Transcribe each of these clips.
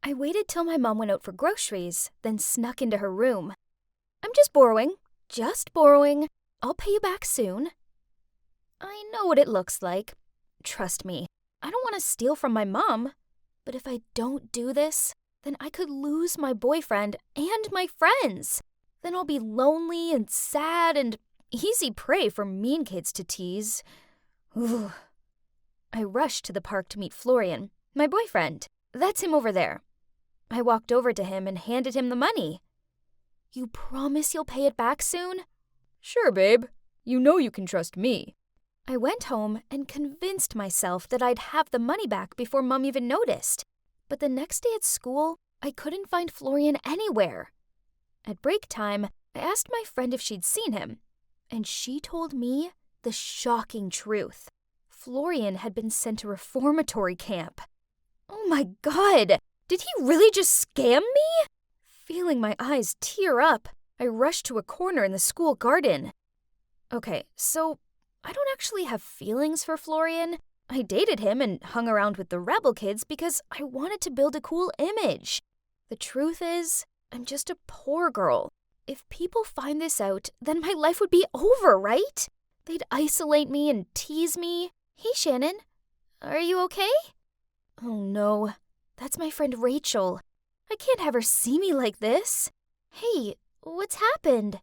I waited till my mom went out for groceries, then snuck into her room. I'm just borrowing. Just borrowing. I'll pay you back soon. I know what it looks like. Trust me, I don't want to steal from my mom. But if I don't do this, then I could lose my boyfriend and my friends. Then I'll be lonely and sad and easy prey for mean kids to tease. Ugh. I rushed to the park to meet Florian, my boyfriend. That's him over there. I walked over to him and handed him the money. You promise you'll pay it back soon? Sure, babe. You know you can trust me. I went home and convinced myself that I'd have the money back before Mom even noticed. But the next day at school, I couldn't find Florian anywhere. At break time, I asked my friend if she'd seen him, and she told me the shocking truth. Florian had been sent to reformatory camp. Oh my God! Did he really just scam me? Feeling my eyes tear up, I rushed to a corner in the school garden. Okay, so I don't actually have feelings for Florian. I dated him and hung around with the rebel kids because I wanted to build a cool image. The truth is, I'm just a poor girl. If people find this out, then my life would be over, right? They'd isolate me and tease me. Hey, Shannon, are you okay? Oh no, that's my friend Rachel. I can't have her see me like this. Hey, what's happened?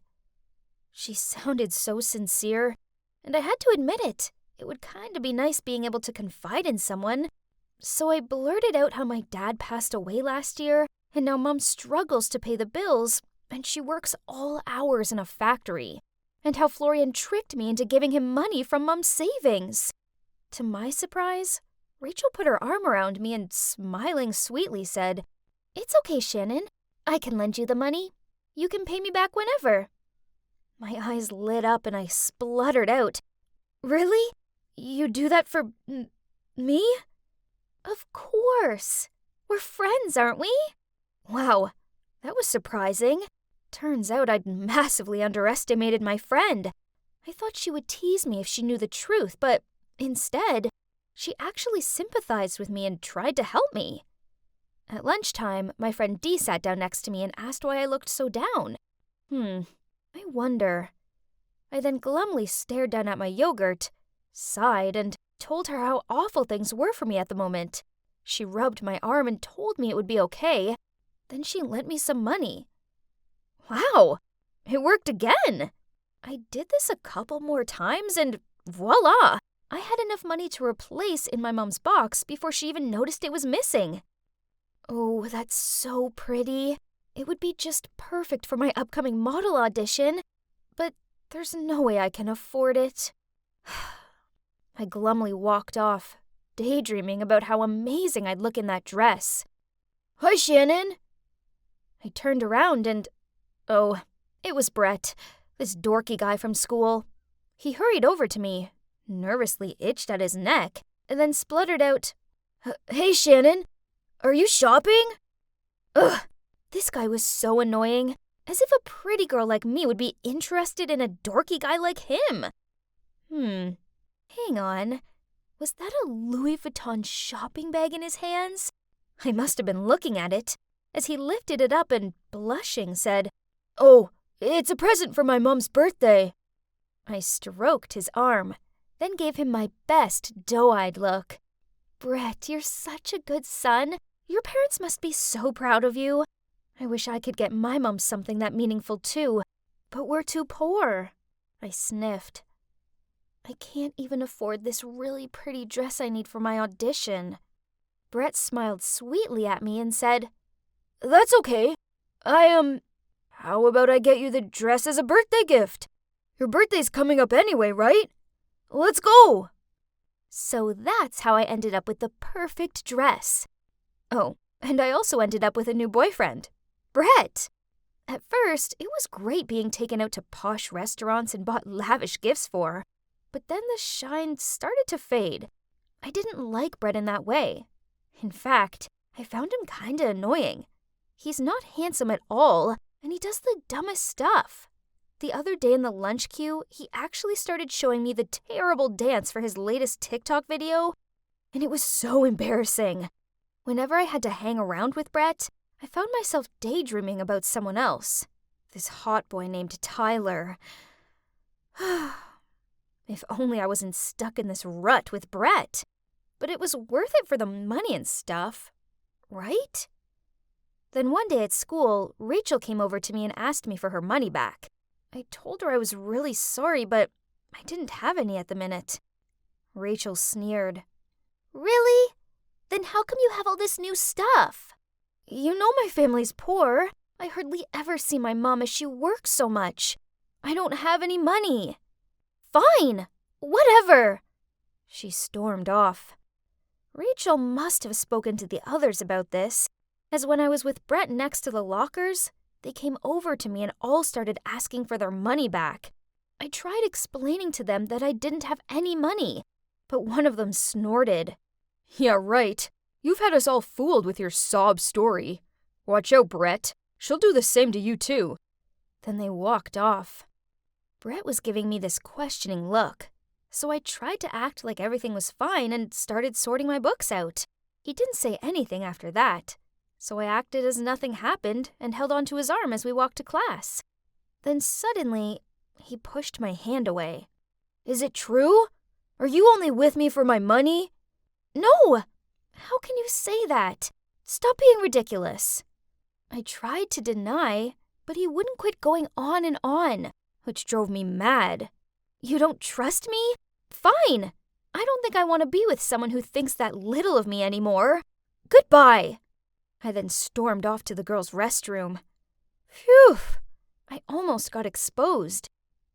She sounded so sincere, and I had to admit it. It would kinda be nice being able to confide in someone. So I blurted out how my dad passed away last year, and now Mom struggles to pay the bills, and she works all hours in a factory, and how Florian tricked me into giving him money from Mom's savings. To my surprise, Rachel put her arm around me and, smiling sweetly, said, It's okay, Shannon. I can lend you the money. You can pay me back whenever. My eyes lit up and I spluttered out, Really? You do that for me? Of course. We're friends, aren't we? Wow, that was surprising. Turns out I'd massively underestimated my friend. I thought she would tease me if she knew the truth, but instead, she actually sympathized with me and tried to help me. At lunchtime, my friend Dee sat down next to me and asked why I looked so down. I wonder. I then glumly stared down at my yogurt, sighed, and told her how awful things were for me at the moment. She rubbed my arm and told me it would be okay. Then she lent me some money. Wow, it worked again! I did this a couple more times and voila! I had enough money to replace in my mom's box before she even noticed it was missing. Oh, that's so pretty. It would be just perfect for my upcoming model audition, but there's no way I can afford it. I glumly walked off, daydreaming about how amazing I'd look in that dress. Hi, Shannon! I turned around and, oh, it was Brett, this dorky guy from school. He hurried over to me, nervously itched at his neck, and then spluttered out, Hey, Shannon, are you shopping? Ugh, this guy was so annoying, as if a pretty girl like me would be interested in a dorky guy like him. Hang on, was that a Louis Vuitton shopping bag in his hands? I must have been looking at it, as he lifted it up and, blushing, said, Oh, it's a present for my mom's birthday. I stroked his arm, then gave him my best doe-eyed look. Brett, you're such a good son. Your parents must be so proud of you. I wish I could get my mom something that meaningful too, but we're too poor. I sniffed. I can't even afford this really pretty dress I need for my audition. Brett smiled sweetly at me and said, That's okay. How about I get you the dress as a birthday gift? Your birthday's coming up anyway, right? Let's go! So that's how I ended up with the perfect dress. Oh, and I also ended up with a new boyfriend, Brett. At first, it was great being taken out to posh restaurants and bought lavish gifts for. But then the shine started to fade. I didn't like Brett in that way. In fact, I found him kinda annoying. He's not handsome at all, and he does the dumbest stuff. The other day in the lunch queue, he actually started showing me the terrible dance for his latest TikTok video, and it was so embarrassing. Whenever I had to hang around with Brett, I found myself daydreaming about someone else. This hot boy named Tyler. If only I wasn't stuck in this rut with Brett. But it was worth it for the money and stuff, right? Then one day at school, Rachel came over to me and asked me for her money back. I told her I was really sorry, but I didn't have any at the minute. Rachel sneered. Really? Then how come you have all this new stuff? You know my family's poor. I hardly ever see my mom as she works so much. I don't have any money. Fine, whatever. She stormed off. Rachel must have spoken to the others about this, as when I was with Brett next to the lockers, they came over to me and all started asking for their money back. I tried explaining to them that I didn't have any money, but one of them snorted. Yeah, right. You've had us all fooled with your sob story. Watch out, Brett. She'll do the same to you, too. Then they walked off. Brett was giving me this questioning look, so I tried to act like everything was fine and started sorting my books out. He didn't say anything after that, so I acted as nothing happened and held onto his arm as we walked to class. Then suddenly, he pushed my hand away. Is it true? Are you only with me for my money? No! How can you say that? Stop being ridiculous. I tried to deny, but he wouldn't quit going on and on, which drove me mad. You don't trust me? Fine! I don't think I want to be with someone who thinks that little of me anymore. Goodbye! I then stormed off to the girls' restroom. Phew! I almost got exposed.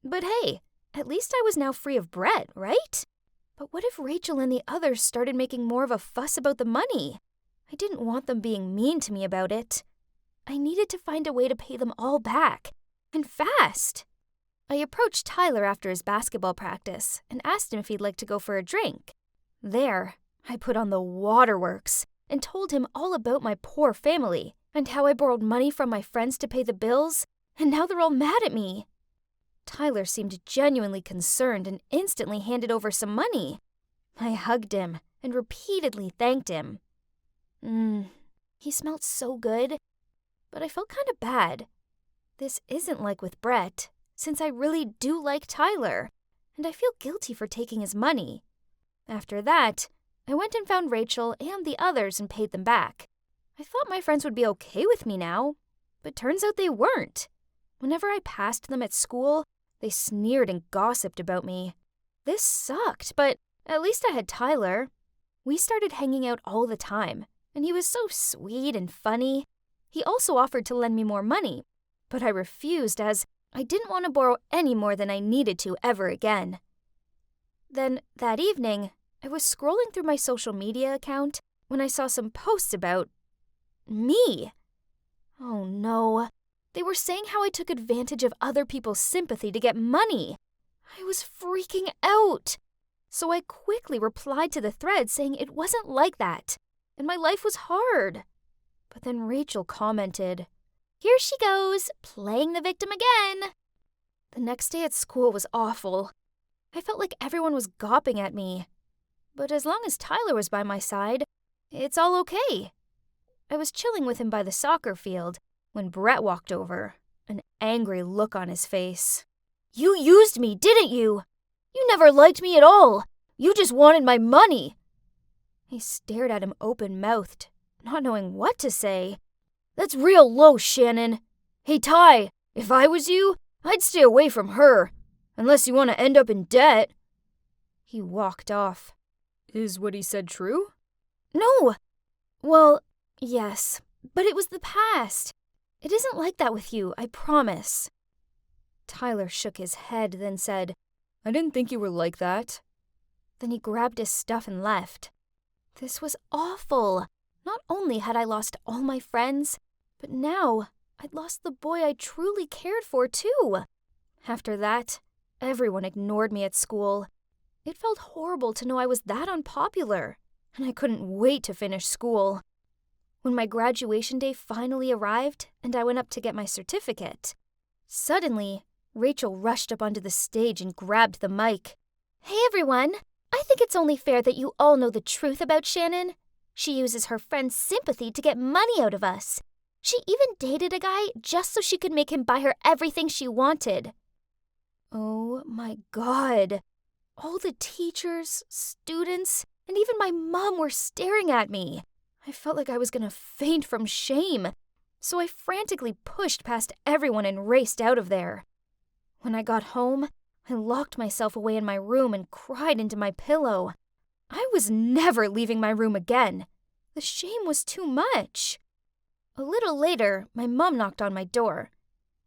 But hey, at least I was now free of Brett, right? But what if Rachel and the others started making more of a fuss about the money? I didn't want them being mean to me about it. I needed to find a way to pay them all back, and fast. I approached Tyler after his basketball practice and asked him if he'd like to go for a drink. There, I put on the waterworks and told him all about my poor family and how I borrowed money from my friends to pay the bills, and now they're all mad at me. Tyler seemed genuinely concerned and instantly handed over some money. I hugged him and repeatedly thanked him. He smelled so good, but I felt kind of bad. This isn't like with Brett, since I really do like Tyler, and I feel guilty for taking his money. After that, I went and found Rachel and the others and paid them back. I thought my friends would be okay with me now, but turns out they weren't. Whenever I passed them at school, they sneered and gossiped about me. This sucked, but at least I had Tyler. We started hanging out all the time, and he was so sweet and funny. He also offered to lend me more money, but I refused as I didn't want to borrow any more than I needed to ever again. Then, that evening, I was scrolling through my social media account when I saw some posts about me. Oh no. They were saying how I took advantage of other people's sympathy to get money. I was freaking out. So I quickly replied to the thread saying it wasn't like that, and my life was hard. But then Rachel commented, "Here she goes, playing the victim again." The next day at school was awful. I felt like everyone was gawping at me. But as long as Tyler was by my side, it's all okay. I was chilling with him by the soccer field when Brett walked over, an angry look on his face. "You used me, didn't you? You never liked me at all. You just wanted my money." I stared at him open-mouthed, not knowing what to say. "That's real low, Shannon. Hey, Ty, if I was you, I'd stay away from her, unless you want to end up in debt." He walked off. Is what he said true? No. Well, yes, but it was the past. It isn't like that with you, I promise. Tyler shook his head, then said, "I didn't think you were like that." Then he grabbed his stuff and left. This was awful. Not only had I lost all my friends, but now I'd lost the boy I truly cared for, too. After that, everyone ignored me at school. It felt horrible to know I was that unpopular, and I couldn't wait to finish school. When my graduation day finally arrived and I went up to get my certificate, suddenly, Rachel rushed up onto the stage and grabbed the mic. "Hey everyone, I think it's only fair that you all know the truth about Shannon. She uses her friend's sympathy to get money out of us. She even dated a guy just so she could make him buy her everything she wanted. Oh my God. All the teachers, students, and even my mom were staring at me. I felt like I was gonna faint from shame, so I frantically pushed past everyone and raced out of there. When I got home, I locked myself away in my room and cried into my pillow. I was never leaving my room again. The shame was too much. A little later, my mom knocked on my door.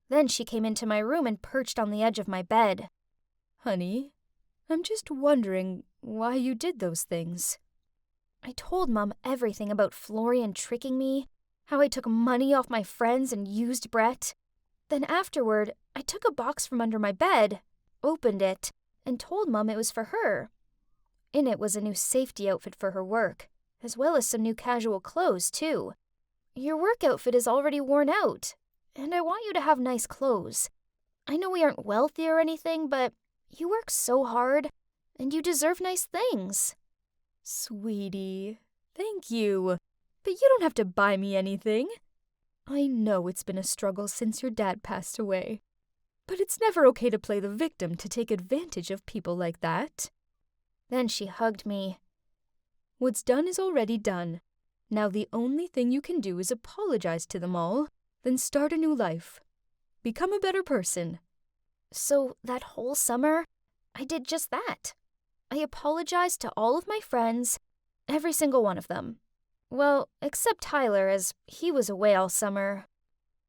Then she came into my room and perched on the edge of my bed. Honey, I'm just wondering why you did those things. I told Mom everything about Florian tricking me, how I took money off my friends and used Brett. Then afterward, I took a box from under my bed, opened it, and told Mom it was for her. In it was a new safety outfit for her work, as well as some new casual clothes, too. Your work outfit is already worn out, and I want you to have nice clothes. I know we aren't wealthy or anything, but you work so hard, and you deserve nice things. Sweetie, thank you, but you don't have to buy me anything. I know it's been a struggle since your dad passed away, but it's never okay to play the victim to take advantage of people like that. Then she hugged me. What's done is already done. Now the only thing you can do is apologize to them all, then start a new life. Become a better person. So that whole summer, I did just that. I apologized to all of my friends, every single one of them. Well, except Tyler, as he was away all summer.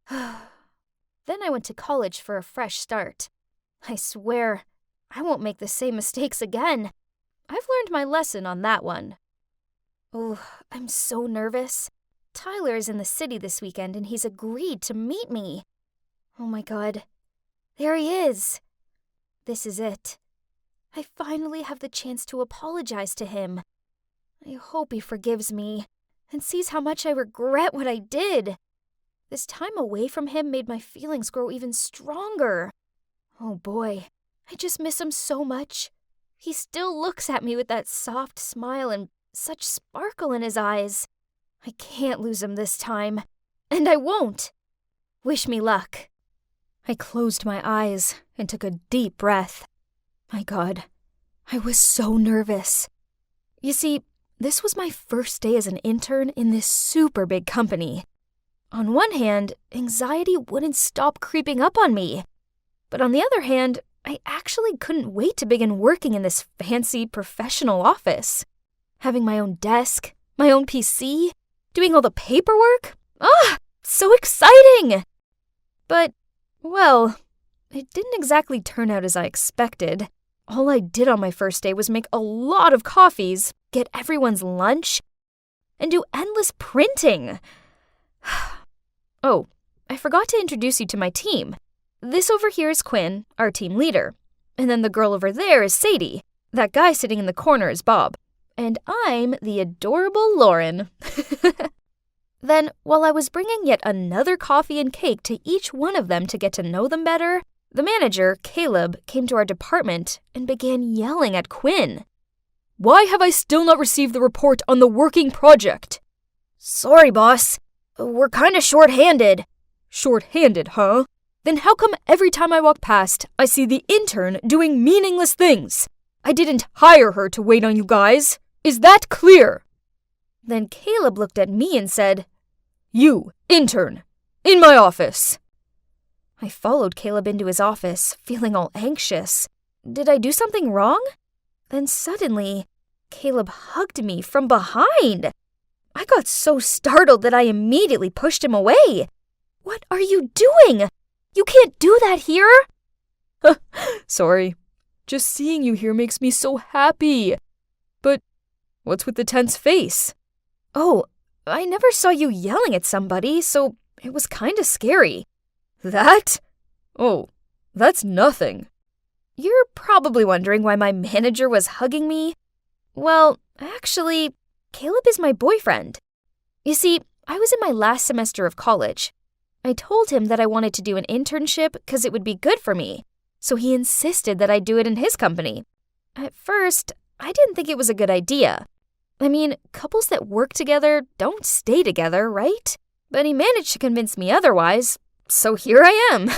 Then I went to college for a fresh start. I swear, I won't make the same mistakes again. I've learned my lesson on that one. Oh, I'm so nervous. Tyler is in the city this weekend and he's agreed to meet me. Oh my God. There he is. This is it. I finally have the chance to apologize to him. I hope he forgives me and sees how much I regret what I did. This time away from him made my feelings grow even stronger. Oh boy, I just miss him so much. He still looks at me with that soft smile and such sparkle in his eyes. I can't lose him this time, and I won't. Wish me luck. I closed my eyes and took a deep breath. My God, I was so nervous. You see, this was my first day as an intern in this super big company. On one hand, anxiety wouldn't stop creeping up on me. But on the other hand, I actually couldn't wait to begin working in this fancy professional office. Having my own desk, my own PC, doing all the paperwork. So exciting! But, well, it didn't exactly turn out as I expected. All I did on my first day was make a lot of coffees, get everyone's lunch, and do endless printing. Oh, I forgot to introduce you to my team. This over here is Quinn, our team leader. And then the girl over there is Sadie. That guy sitting in the corner is Bob. And I'm the adorable Lauren. Then, while I was bringing yet another coffee and cake to each one of them to get to know them better, the manager, Caleb, came to our department and began yelling at Quinn. Why have I still not received the report on the working project? Sorry, boss. We're kinda short-handed. Short-handed, huh? Then how come every time I walk past, I see the intern doing meaningless things? I didn't hire her to wait on you guys. Is that clear? Then Caleb looked at me and said, You, intern, in my office. I followed Caleb into his office, feeling all anxious. Did I do something wrong? Then suddenly, Caleb hugged me from behind. I got so startled that I immediately pushed him away. What are you doing? You can't do that here. Sorry. Just seeing you here makes me so happy. But what's with the tense face? Oh, I never saw you yelling at somebody, so it was kinda scary. That? Oh, that's nothing. You're probably wondering why my manager was hugging me. Well, actually, Caleb is my boyfriend. You see, I was in my last semester of college. I told him that I wanted to do an internship because it would be good for me, so he insisted that I do it in his company. At first, I didn't think it was a good idea. I mean, couples that work together don't stay together, right? But he managed to convince me otherwise, so here I am.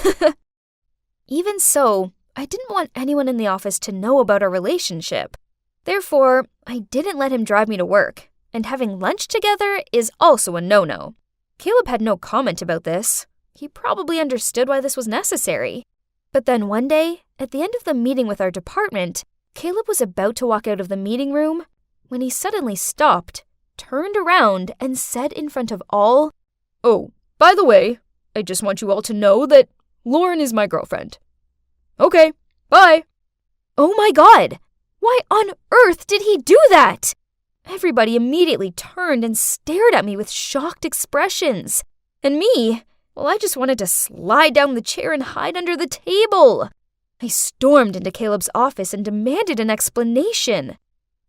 Even so, I didn't want anyone in the office to know about our relationship. Therefore, I didn't let him drive me to work, and having lunch together is also a no-no. Caleb had no comment about this. He probably understood why this was necessary. But then one day, at the end of the meeting with our department, Caleb was about to walk out of the meeting room when he suddenly stopped, turned around, and said in front of all, "Oh, by the way, I just want you all to know that Lauren is my girlfriend. Okay, bye." Oh my God! Why on earth did he do that? Everybody immediately turned and stared at me with shocked expressions. And me, well, I just wanted to slide down the chair and hide under the table. I stormed into Caleb's office and demanded an explanation.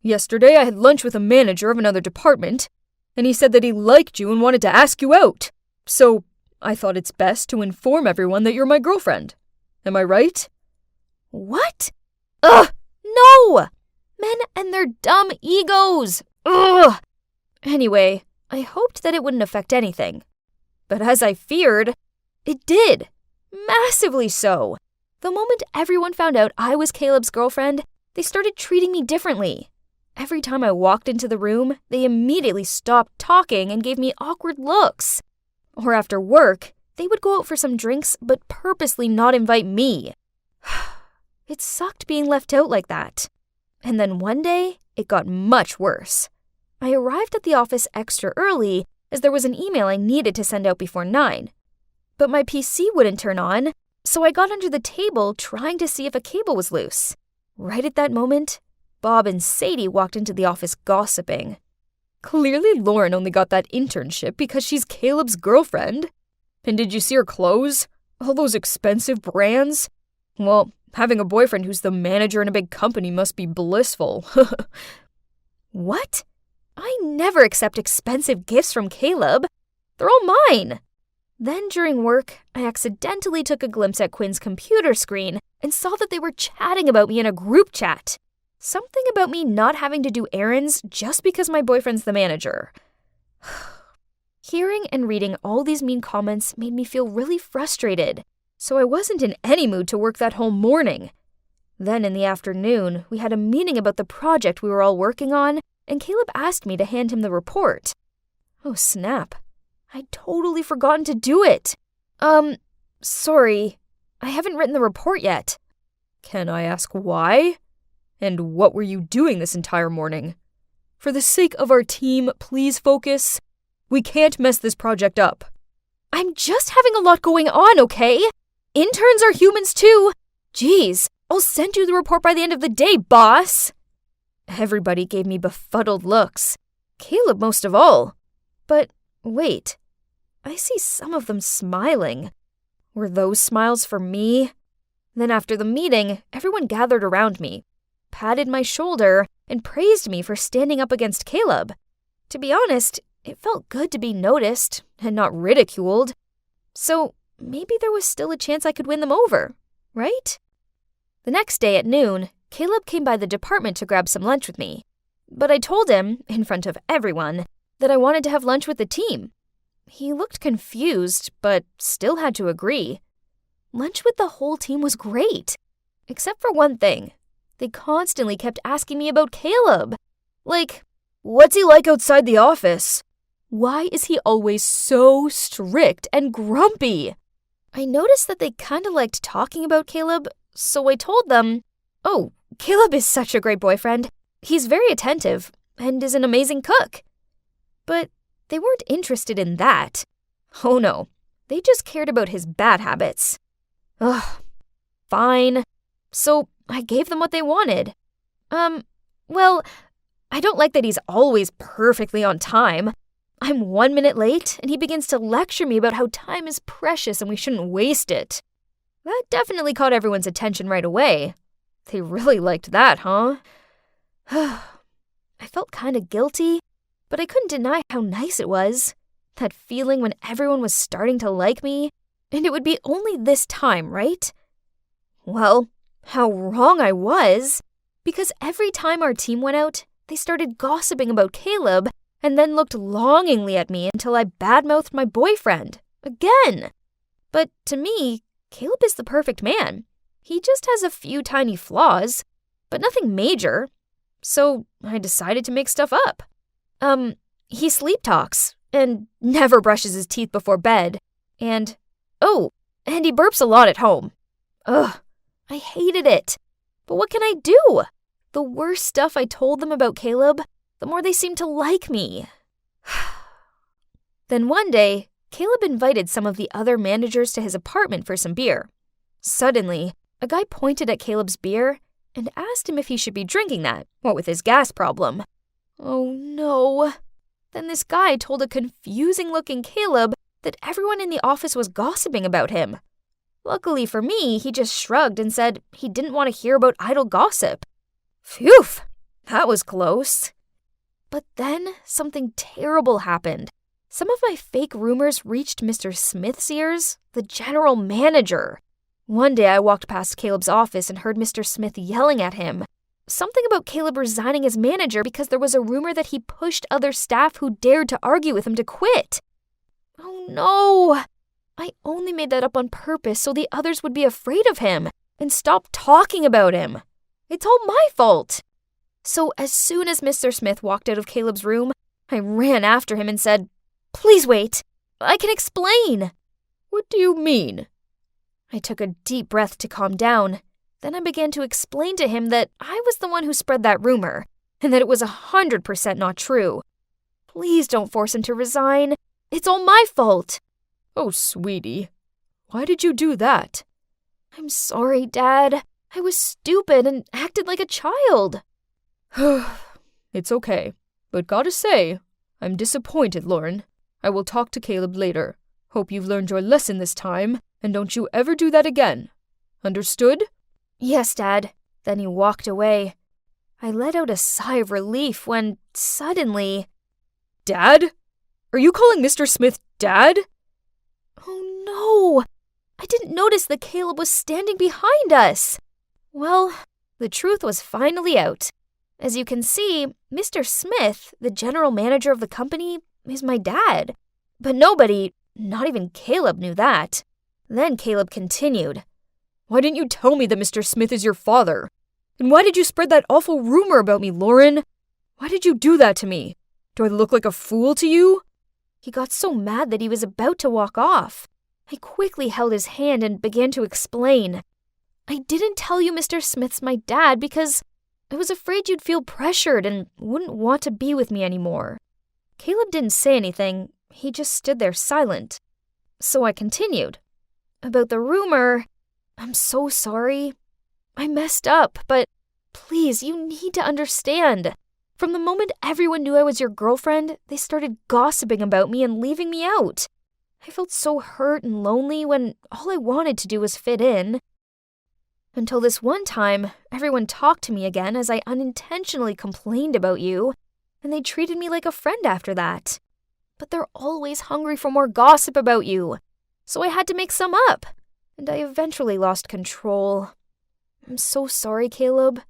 "Yesterday I had lunch with a manager of another department, and he said that he liked you and wanted to ask you out. So I thought it's best to inform everyone that you're my girlfriend. Am I right?" What? Ugh! No! Men and their dumb egos! Ugh! Anyway, I hoped that it wouldn't affect anything. But as I feared, it did. Massively so. The moment everyone found out I was Caleb's girlfriend, they started treating me differently. Every time I walked into the room, they immediately stopped talking and gave me awkward looks. Or after work, they would go out for some drinks but purposely not invite me. It sucked being left out like that. And then one day, it got much worse. I arrived at the office extra early as there was an email I needed to send out before 9. But my PC wouldn't turn on, so I got under the table trying to see if a cable was loose. Right at that moment, Bob and Sadie walked into the office gossiping. Clearly Lauren only got that internship because she's Caleb's girlfriend. And did you see her clothes? All those expensive brands? Well, having a boyfriend who's the manager in a big company must be blissful. What? I never accept expensive gifts from Caleb. They're all mine. Then during work, I accidentally took a glimpse at Quinn's computer screen and saw that they were chatting about me in a group chat. Something about me not having to do errands just because my boyfriend's the manager. Hearing and reading all these mean comments made me feel really frustrated, so I wasn't in any mood to work that whole morning. Then in the afternoon, we had a meeting about the project we were all working on, and Caleb asked me to hand him the report. Oh snap. I'd totally forgotten to do it. Sorry. I haven't written the report yet. Can I ask why? And what were you doing this entire morning? For the sake of our team, please focus. We can't mess this project up. I'm just having a lot going on, okay? Interns are humans too. Jeez, I'll send you the report by the end of the day, boss. Everybody gave me befuddled looks. Caleb most of all. But wait, I see some of them smiling. Were those smiles for me? Then after the meeting, everyone gathered around me, patted my shoulder, and praised me for standing up against Caleb. To be honest, it felt good to be noticed and not ridiculed. So maybe there was still a chance I could win them over, right? The next day at noon, Caleb came by the department to grab some lunch with me. But I told him, in front of everyone, that I wanted to have lunch with the team. He looked confused, but still had to agree. Lunch with the whole team was great. Except for one thing. They constantly kept asking me about Caleb. Like, what's he like outside the office? Why is he always so strict and grumpy? I noticed that they kind of liked talking about Caleb, so I told them, "Oh, Caleb is such a great boyfriend. He's very attentive and is an amazing cook." But they weren't interested in that. Oh no, they just cared about his bad habits. Ugh, fine. So I gave them what they wanted. Well, I don't like that he's always perfectly on time. I'm 1 minute late, and he begins to lecture me about how time is precious and we shouldn't waste it. That definitely caught everyone's attention right away. They really liked that, huh? I felt kind of guilty, but I couldn't deny how nice it was. That feeling when everyone was starting to like me, and it would be only this time, right? Well, how wrong I was, because every time our team went out, they started gossiping about Caleb and then looked longingly at me until I badmouthed my boyfriend. Again. But to me, Caleb is the perfect man. He just has a few tiny flaws, but nothing major. So I decided to make stuff up. He sleep talks and never brushes his teeth before bed. And he burps a lot at home. Ugh, I hated it. But what can I do? The worse stuff I told them about Caleb, the more they seemed to like me. Then one day, Caleb invited some of the other managers to his apartment for some beer. Suddenly, a guy pointed at Caleb's beer and asked him if he should be drinking that, what with his gas problem. Oh no. Then this guy told a confusing-looking Caleb that everyone in the office was gossiping about him. Luckily for me, he just shrugged and said he didn't want to hear about idle gossip. Phew, that was close. But then something terrible happened. Some of my fake rumors reached Mr. Smith's ears, the general manager. One day I walked past Caleb's office and heard Mr. Smith yelling at him. Something about Caleb resigning as manager because there was a rumor that he pushed other staff who dared to argue with him to quit. Oh no! I only made that up on purpose so the others would be afraid of him and stop talking about him. It's all my fault. So as soon as Mr. Smith walked out of Caleb's room, I ran after him and said, "Please wait. I can explain." "What do you mean?" I took a deep breath to calm down. Then I began to explain to him that I was the one who spread that rumor and that it was 100% not true. Please don't force him to resign. It's all my fault. "Oh, sweetie, why did you do that?" "I'm sorry, Dad. I was stupid and acted like a child." "It's okay, but gotta say, I'm disappointed, Lauren. I will talk to Caleb later. Hope you've learned your lesson this time, and don't you ever do that again. Understood?" "Yes, Dad." Then he walked away. I let out a sigh of relief when, suddenly... "Dad? Are you calling Mr. Smith Dad?" Oh no! I didn't notice that Caleb was standing behind us. Well, the truth was finally out. As you can see, Mr. Smith, the general manager of the company, is my dad. But nobody, not even Caleb, knew that. Then Caleb continued. "Why didn't you tell me that Mr. Smith is your father? And why did you spread that awful rumor about me, Lauren? Why did you do that to me? Do I look like a fool to you?" He got so mad that he was about to walk off. I quickly held his hand and began to explain. "I didn't tell you Mr. Smith's my dad because I was afraid you'd feel pressured and wouldn't want to be with me anymore." Caleb didn't say anything. He just stood there silent. So I continued. "About the rumor, I'm so sorry. I messed up, but please, you need to understand. From the moment everyone knew I was your girlfriend, they started gossiping about me and leaving me out. I felt so hurt and lonely when all I wanted to do was fit in. Until this one time, everyone talked to me again as I unintentionally complained about you, and they treated me like a friend after that. But they're always hungry for more gossip about you, so I had to make some up, and I eventually lost control. I'm so sorry, Caleb."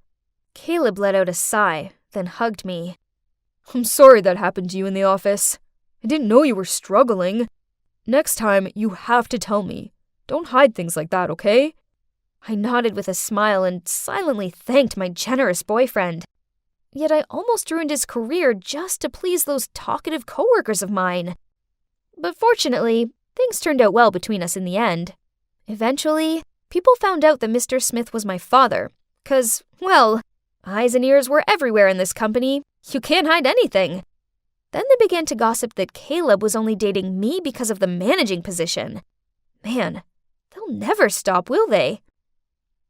Caleb let out a sigh, then hugged me. "I'm sorry that happened to you in the office. I didn't know you were struggling. Next time, you have to tell me. Don't hide things like that, okay?" I nodded with a smile and silently thanked my generous boyfriend. Yet I almost ruined his career just to please those talkative coworkers of mine. But fortunately, things turned out well between us in the end. Eventually, people found out that Mr. Smith was my father, 'cause, well, eyes and ears were everywhere in this company. You can't hide anything. Then they began to gossip that Caleb was only dating me because of the managing position. Man, they'll never stop, will they?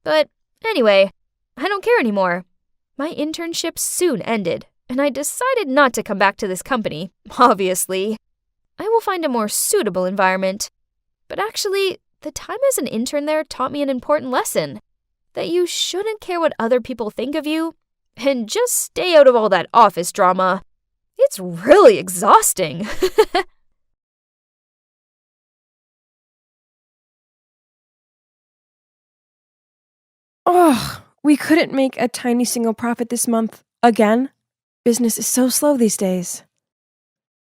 But anyway, I don't care anymore. My internship soon ended, and I decided not to come back to this company, obviously. I will find a more suitable environment. But actually, the time as an intern there taught me an important lesson. That you shouldn't care what other people think of you, and just stay out of all that office drama. It's really exhausting. Ugh, we couldn't make a tiny single profit this month again. Business is so slow these days.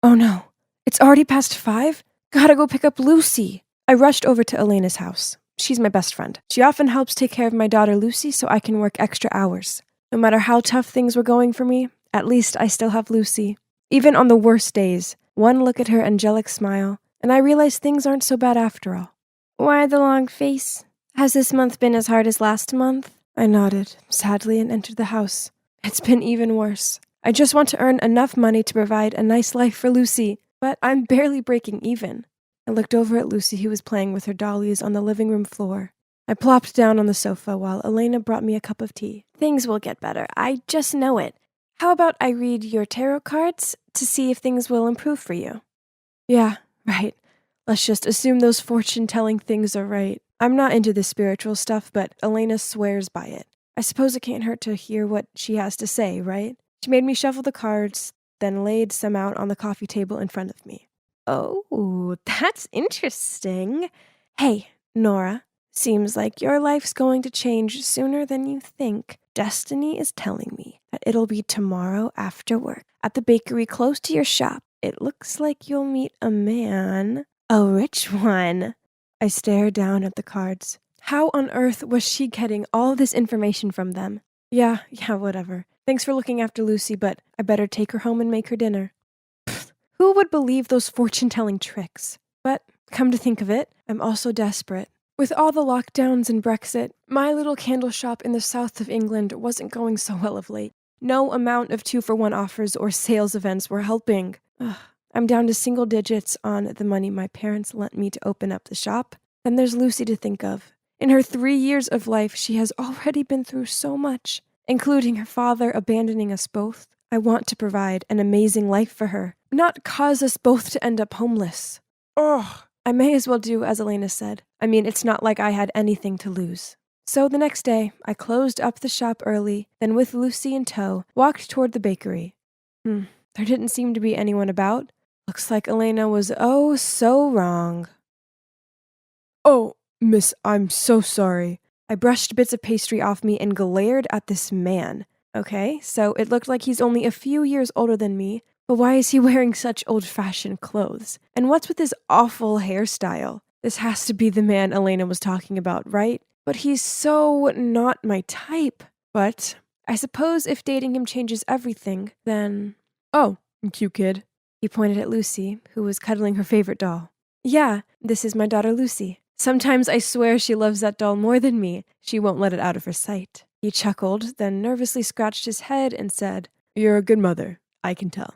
Oh no, it's already past 5? Gotta go pick up Lucy. I rushed over to Elena's house. She's my best friend. She often helps take care of my daughter Lucy so I can work extra hours. No matter how tough things were going for me, at least I still have Lucy. Even on the worst days, one look at her angelic smile, and I realize things aren't so bad after all. Why the long face? Has this month been as hard as last month? I nodded, sadly, and entered the house. It's been even worse. I just want to earn enough money to provide a nice life for Lucy, but I'm barely breaking even. I looked over at Lucy, who was playing with her dollies on the living room floor. I plopped down on the sofa while Elena brought me a cup of tea. Things will get better. I just know it. How about I read your tarot cards to see if things will improve for you? Yeah, right. Let's just assume those fortune-telling things are right. I'm not into the spiritual stuff, but Elena swears by it. I suppose it can't hurt to hear what she has to say, right? She made me shuffle the cards, then laid some out on the coffee table in front of me. Oh, that's interesting. Hey, Nora, seems like your life's going to change sooner than you think. Destiny is telling me that it'll be tomorrow after work at the bakery close to your shop. It looks like you'll meet a man. A rich one. I stared down at the cards. How on earth was she getting all this information from them? Yeah, whatever. Thanks for looking after Lucy, but I better take her home and make her dinner. Pfft, who would believe those fortune-telling tricks? But, come to think of it, I'm also desperate. With all the lockdowns and Brexit, my little candle shop in the south of England wasn't going so well of late. No amount of 2-for-1 offers or sales events were helping. Ugh. I'm down to single digits on the money my parents lent me to open up the shop. Then there's Lucy to think of. In her 3 years of life, she has already been through so much, including her father abandoning us both. I want to provide an amazing life for her, not cause us both to end up homeless. Ugh. I may as well do as Elena said. I mean, it's not like I had anything to lose. So the next day, I closed up the shop early, then with Lucy in tow, walked toward the bakery. There didn't seem to be anyone about. Looks like Elena was oh so wrong. Oh, miss, I'm so sorry. I brushed bits of pastry off me and glared at this man. Okay, so it looked like he's only a few years older than me, but why is he wearing such old-fashioned clothes? And what's with his awful hairstyle? This has to be the man Elena was talking about, right? But he's so not my type. But I suppose if dating him changes everything, then... Oh, cute kid. He pointed at Lucy, who was cuddling her favorite doll. Yeah, this is my daughter Lucy. Sometimes I swear she loves that doll more than me. She won't let it out of her sight. He chuckled, then nervously scratched his head and said, You're a good mother, I can tell.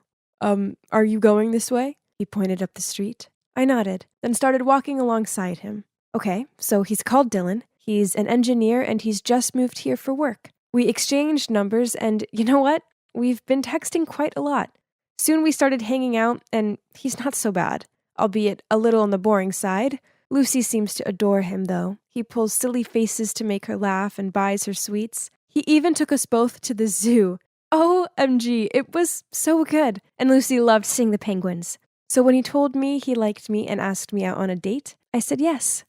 Are you going this way? He pointed up the street. I nodded, then started walking alongside him. Okay, so he's called Dylan. He's an engineer and he's just moved here for work. We exchanged numbers and you know what? We've been texting quite a lot. Soon we started hanging out and he's not so bad, albeit a little on the boring side. Lucy seems to adore him, though. He pulls silly faces to make her laugh and buys her sweets. He even took us both to the zoo. OMG, it was so good. And Lucy loved seeing the penguins. So when he told me he liked me and asked me out on a date, I said yes.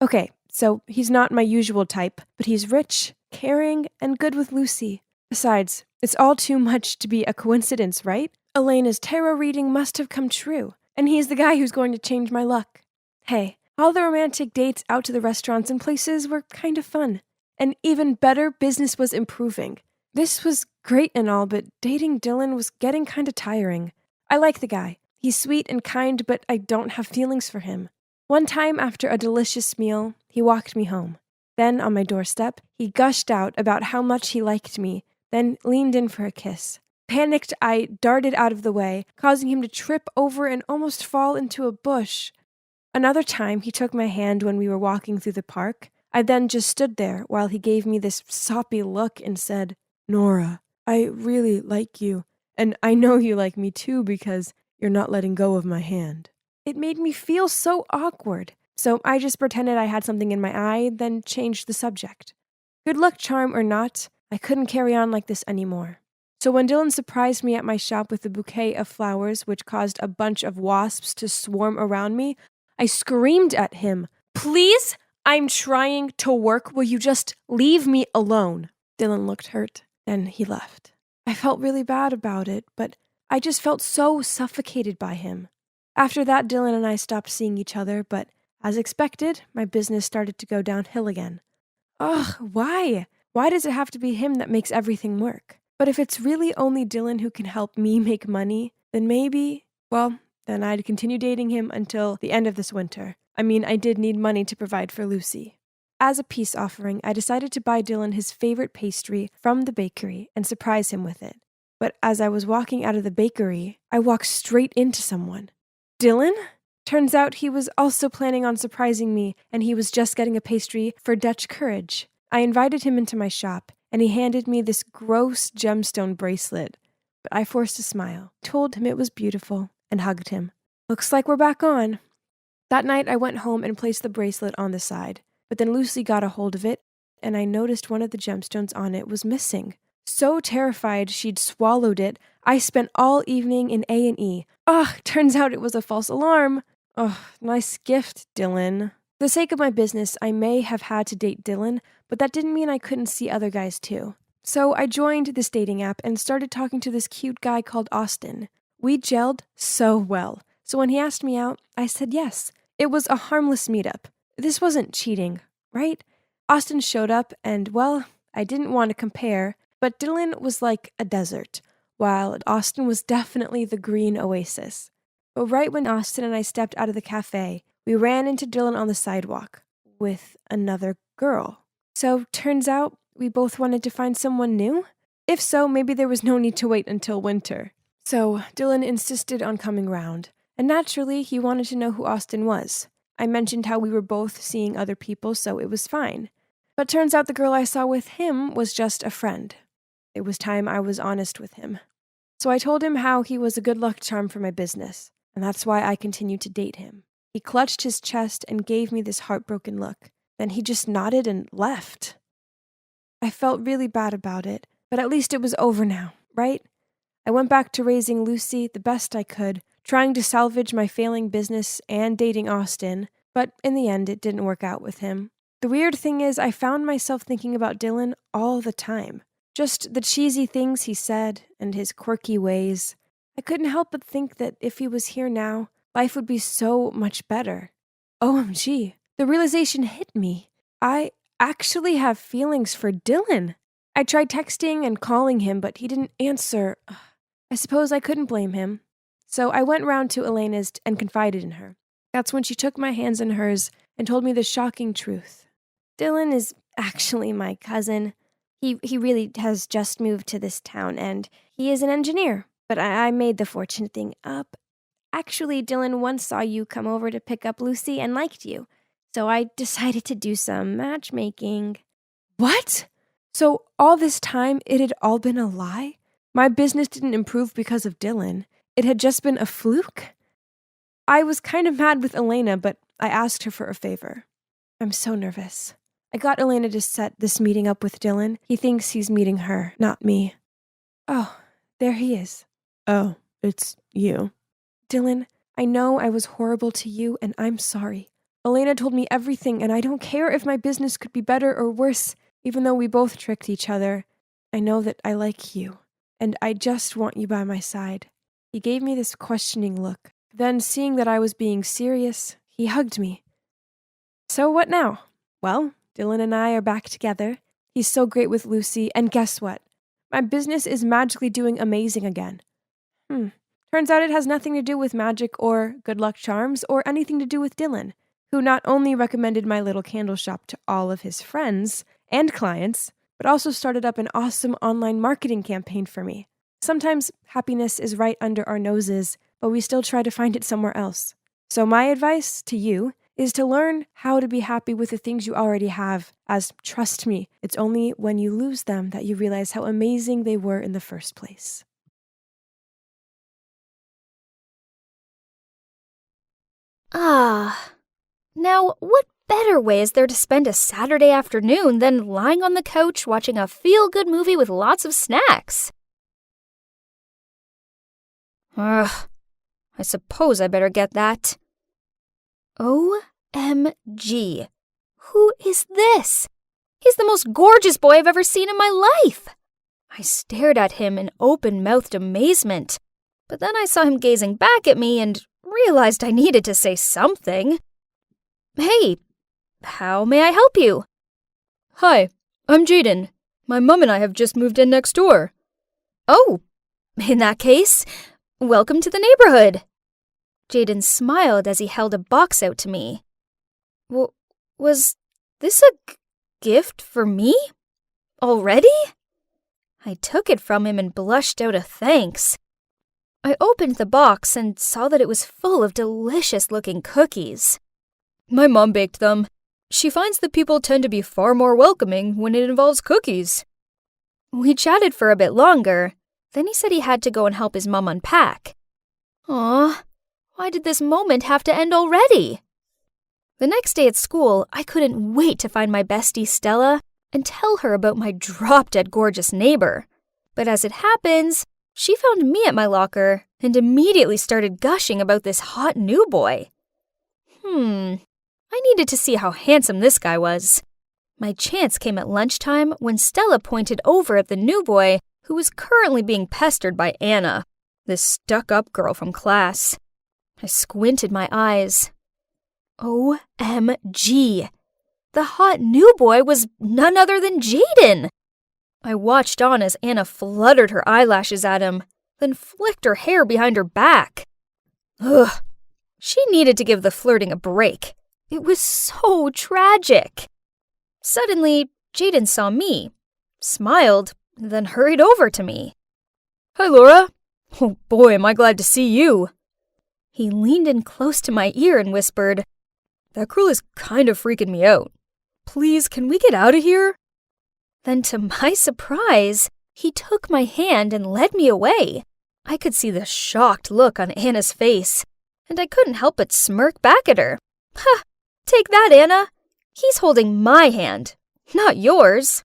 Okay, so he's not my usual type, but he's rich, caring, and good with Lucy. Besides, it's all too much to be a coincidence, right? Elena's tarot reading must have come true, and he's the guy who's going to change my luck. Hey, all the romantic dates out to the restaurants and places were kind of fun. And even better, business was improving. This was great and all, but dating Dylan was getting kind of tiring. I like the guy. He's sweet and kind, but I don't have feelings for him. One time after a delicious meal, he walked me home. Then, on my doorstep, he gushed out about how much he liked me, then leaned in for a kiss. Panicked, I darted out of the way, causing him to trip over and almost fall into a bush. Another time, he took my hand when we were walking through the park. I then just stood there while he gave me this soppy look and said, Nora, I really like you, and I know you like me too because you're not letting go of my hand. It made me feel so awkward, so I just pretended I had something in my eye, then changed the subject. Good luck charm or not, I couldn't carry on like this anymore. So when Dylan surprised me at my shop with a bouquet of flowers which caused a bunch of wasps to swarm around me, I screamed at him, Please? I'm trying to work. Will you just leave me alone? Dylan looked hurt. Then he left. I felt really bad about it, but I just felt so suffocated by him. After that, Dylan and I stopped seeing each other, but as expected, my business started to go downhill again. Ugh, why? Why does it have to be him that makes everything work? But if it's really only Dylan who can help me make money, then then I'd continue dating him until the end of this winter. I mean, I did need money to provide for Lucy. As a peace offering, I decided to buy Dylan his favorite pastry from the bakery and surprise him with it. But as I was walking out of the bakery, I walked straight into someone. Dylan? Turns out he was also planning on surprising me, and he was just getting a pastry for Dutch Courage. I invited him into my shop, and he handed me this gross gemstone bracelet. But I forced a smile, told him it was beautiful, and hugged him. Looks like we're back on. That night, I went home and placed the bracelet on the side. But then Lucy got a hold of it, and I noticed one of the gemstones on it was missing. So terrified she'd swallowed it, I spent all evening in A&E. Turns out it was a false alarm. Nice gift, Dylan. For the sake of my business, I may have had to date Dylan, but that didn't mean I couldn't see other guys too. So I joined this dating app and started talking to this cute guy called Austin. We gelled so well. So when he asked me out, I said yes. It was a harmless meetup. This wasn't cheating, right? Austin showed up and, I didn't want to compare, but Dylan was like a desert, while Austin was definitely the green oasis. But right when Austin and I stepped out of the cafe, we ran into Dylan on the sidewalk with another girl. So turns out we both wanted to find someone new? If so, maybe there was no need to wait until winter. So Dylan insisted on coming round, and naturally he wanted to know who Austin was. I mentioned how we were both seeing other people, so it was fine. But turns out the girl I saw with him was just a friend. It was time I was honest with him. So I told him how he was a good luck charm for my business, and that's why I continued to date him. He clutched his chest and gave me this heartbroken look. Then he just nodded and left. I felt really bad about it, but at least it was over now, right? I went back to raising Lucy the best I could, trying to salvage my failing business and dating Austin, but in the end it didn't work out with him. The weird thing is I found myself thinking about Dylan all the time. Just the cheesy things he said and his quirky ways. I couldn't help but think that if he was here now, life would be so much better. OMG, the realization hit me. I actually have feelings for Dylan. I tried texting and calling him, but he didn't answer. I suppose I couldn't blame him. So I went round to Elena's and confided in her. That's when she took my hands in hers and told me the shocking truth. Dylan is actually my cousin. He really has just moved to this town, and he is an engineer. But I made the fortune thing up. Actually, Dylan once saw you come over to pick up Lucy and liked you. So I decided to do some matchmaking. What? So all this time, it had all been a lie? My business didn't improve because of Dylan. It had just been a fluke? I was kind of mad with Elena, but I asked her for a favor. I'm so nervous. I got Elena to set this meeting up with Dylan. He thinks he's meeting her, not me. Oh, there he is. Oh, it's you. Dylan, I know I was horrible to you, and I'm sorry. Elena told me everything, and I don't care if my business could be better or worse, even though we both tricked each other. I know that I like you, and I just want you by my side. He gave me this questioning look. Then, seeing that I was being serious, he hugged me. So what now? Well, Dylan and I are back together. He's so great with Lucy, and guess what? My business is magically doing amazing again. Turns out it has nothing to do with magic or good luck charms or anything to do with Dylan, who not only recommended my little candle shop to all of his friends and clients, but also started up an awesome online marketing campaign for me. Sometimes happiness is right under our noses, but we still try to find it somewhere else. So my advice to you is to learn how to be happy with the things you already have, as, trust me, it's only when you lose them that you realize how amazing they were in the first place. Now what better way is there to spend a Saturday afternoon than lying on the couch watching a feel-good movie with lots of snacks? I suppose I better get that. OMG. Who is this? He's the most gorgeous boy I've ever seen in my life. I stared at him in open-mouthed amazement, but then I saw him gazing back at me and realized I needed to say something. "Hey, how may I help you?" "Hi, I'm Jaden. My mom and I have just moved in next door." "Oh, in that case, welcome to the neighborhood." Jaden smiled as he held a box out to me. Was this a gift for me? Already? I took it from him and blushed out a thanks. I opened the box and saw that it was full of delicious-looking cookies. "My mom baked them. She finds that people tend to be far more welcoming when it involves cookies." We chatted for a bit longer. Then he said he had to go and help his mom unpack. Aw, why did this moment have to end already? The next day at school, I couldn't wait to find my bestie Stella and tell her about my drop-dead gorgeous neighbor. But as it happens, she found me at my locker and immediately started gushing about this hot new boy. I needed to see how handsome this guy was. My chance came at lunchtime when Stella pointed over at the new boy who was currently being pestered by Anna, this stuck-up girl from class. I squinted my eyes. OMG! The hot new boy was none other than Jaden! I watched on as Anna fluttered her eyelashes at him, then flicked her hair behind her back. Ugh! She needed to give the flirting a break. It was so tragic. Suddenly, Jaden saw me, smiled, then hurried over to me. "Hi, Laura. Oh boy, am I glad to see you." He leaned in close to my ear and whispered, "That girl is kind of freaking me out. Please, can we get out of here?" Then to my surprise, he took my hand and led me away. I could see the shocked look on Anna's face, and I couldn't help but smirk back at her. "Ha! Take that, Anna! He's holding my hand, not yours."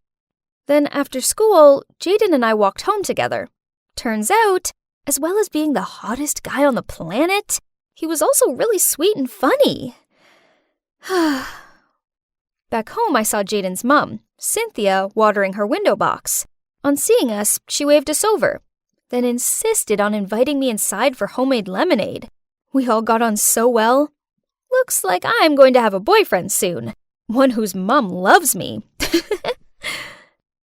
Then after school, Jaden and I walked home together. Turns out, as well as being the hottest guy on the planet, he was also really sweet and funny. Back home, I saw Jaden's mom, Cynthia, watering her window box. On seeing us, she waved us over, then insisted on inviting me inside for homemade lemonade. We all got on so well. Looks like I'm going to have a boyfriend soon, one whose mom loves me.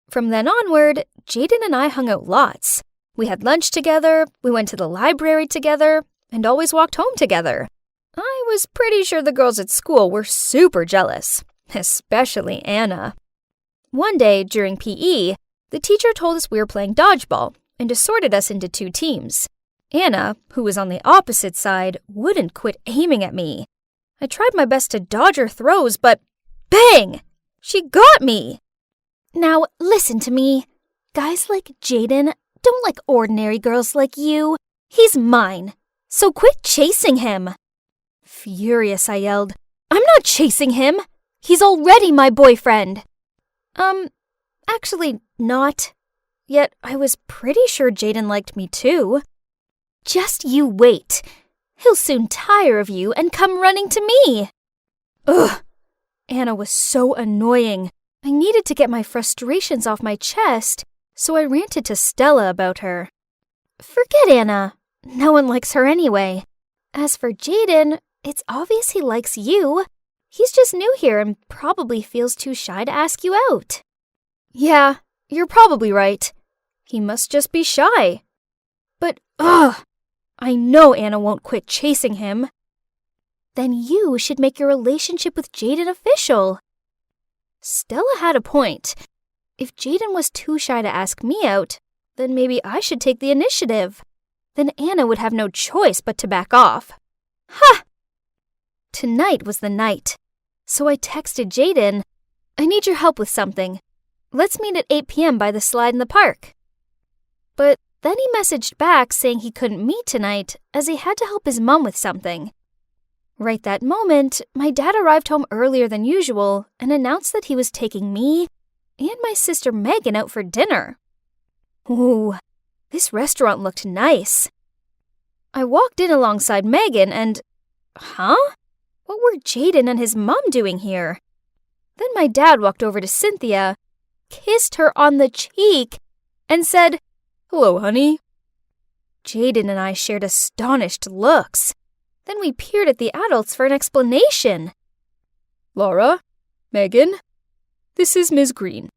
From then onward, Jaden and I hung out lots. We had lunch together, we went to the library together, and always walked home together. I was pretty sure the girls at school were super jealous, especially Anna. One day during PE, the teacher told us we were playing dodgeball and assorted us into 2 teams. Anna, who was on the opposite side, wouldn't quit aiming at me. I tried my best to dodge her throws, but bang! She got me! Now listen to me. Guys like Jaden don't like ordinary girls like you. He's mine, so quit chasing him. Furious, I yelled, "I'm not chasing him! He's already my boyfriend!" Actually not. Yet I was pretty sure Jaden liked me too. Just you wait. He'll soon tire of you and come running to me. Ugh! Anna was so annoying. I needed to get my frustrations off my chest, so I ranted to Stella about her. Forget Anna. No one likes her anyway. As for Jaden, it's obvious he likes you. He's just new here and probably feels too shy to ask you out. Yeah, you're probably right. He must just be shy. But, I know Anna won't quit chasing him. Then you should make your relationship with Jaden official. Stella had a point. If Jaden was too shy to ask me out, then maybe I should take the initiative. Then Anna would have no choice but to back off. Ha! Tonight was the night. So I texted Jaden, "I need your help with something. Let's meet at 8 p.m. by the slide in the park." But then he messaged back saying he couldn't meet tonight as he had to help his mom with something. Right that moment, my dad arrived home earlier than usual and announced that he was taking me and my sister Megan out for dinner. Ooh, this restaurant looked nice. I walked in alongside Megan and... Huh? What were Jaden and his mom doing here? Then my dad walked over to Cynthia, kissed her on the cheek, and said, "Hello, honey." Jaden and I shared astonished looks. Then we peered at the adults for an explanation. "Laura, Megan, this is Ms. Green,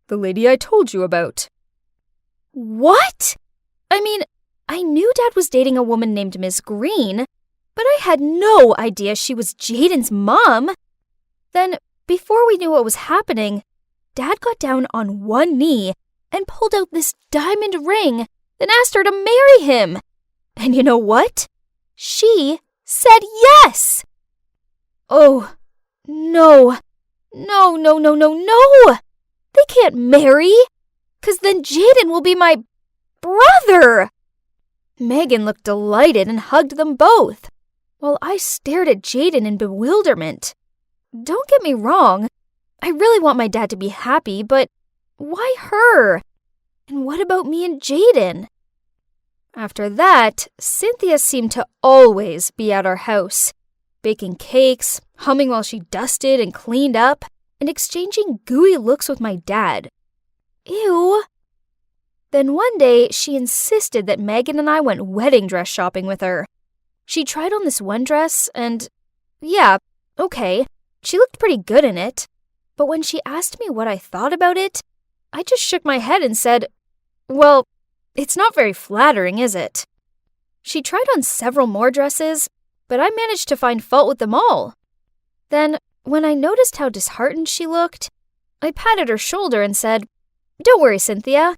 the lady I told you about." What? I mean, I knew Dad was dating a woman named Ms. Green, but I had no idea she was Jaden's mom. Then, before we knew what was happening, Dad got down on one knee and pulled out this diamond ring, then asked her to marry him. And you know what? She said yes! Oh, no. No. They can't marry, 'cause then Jaden will be my brother. Megan looked delighted and hugged them both, while I stared at Jaden in bewilderment. Don't get me wrong, I really want my dad to be happy, but why her? And what about me and Jaden? After that, Cynthia seemed to always be at our house, baking cakes, humming while she dusted and cleaned up, and exchanging gooey looks with my dad. Ew. Then one day, she insisted that Megan and I went wedding dress shopping with her. She tried on this one dress and, yeah, okay, she looked pretty good in it. But when she asked me what I thought about it, I just shook my head and said, well, it's not very flattering, is it? She tried on several more dresses, but I managed to find fault with them all. Then, when I noticed how disheartened she looked, I patted her shoulder and said, "Don't worry, Cynthia.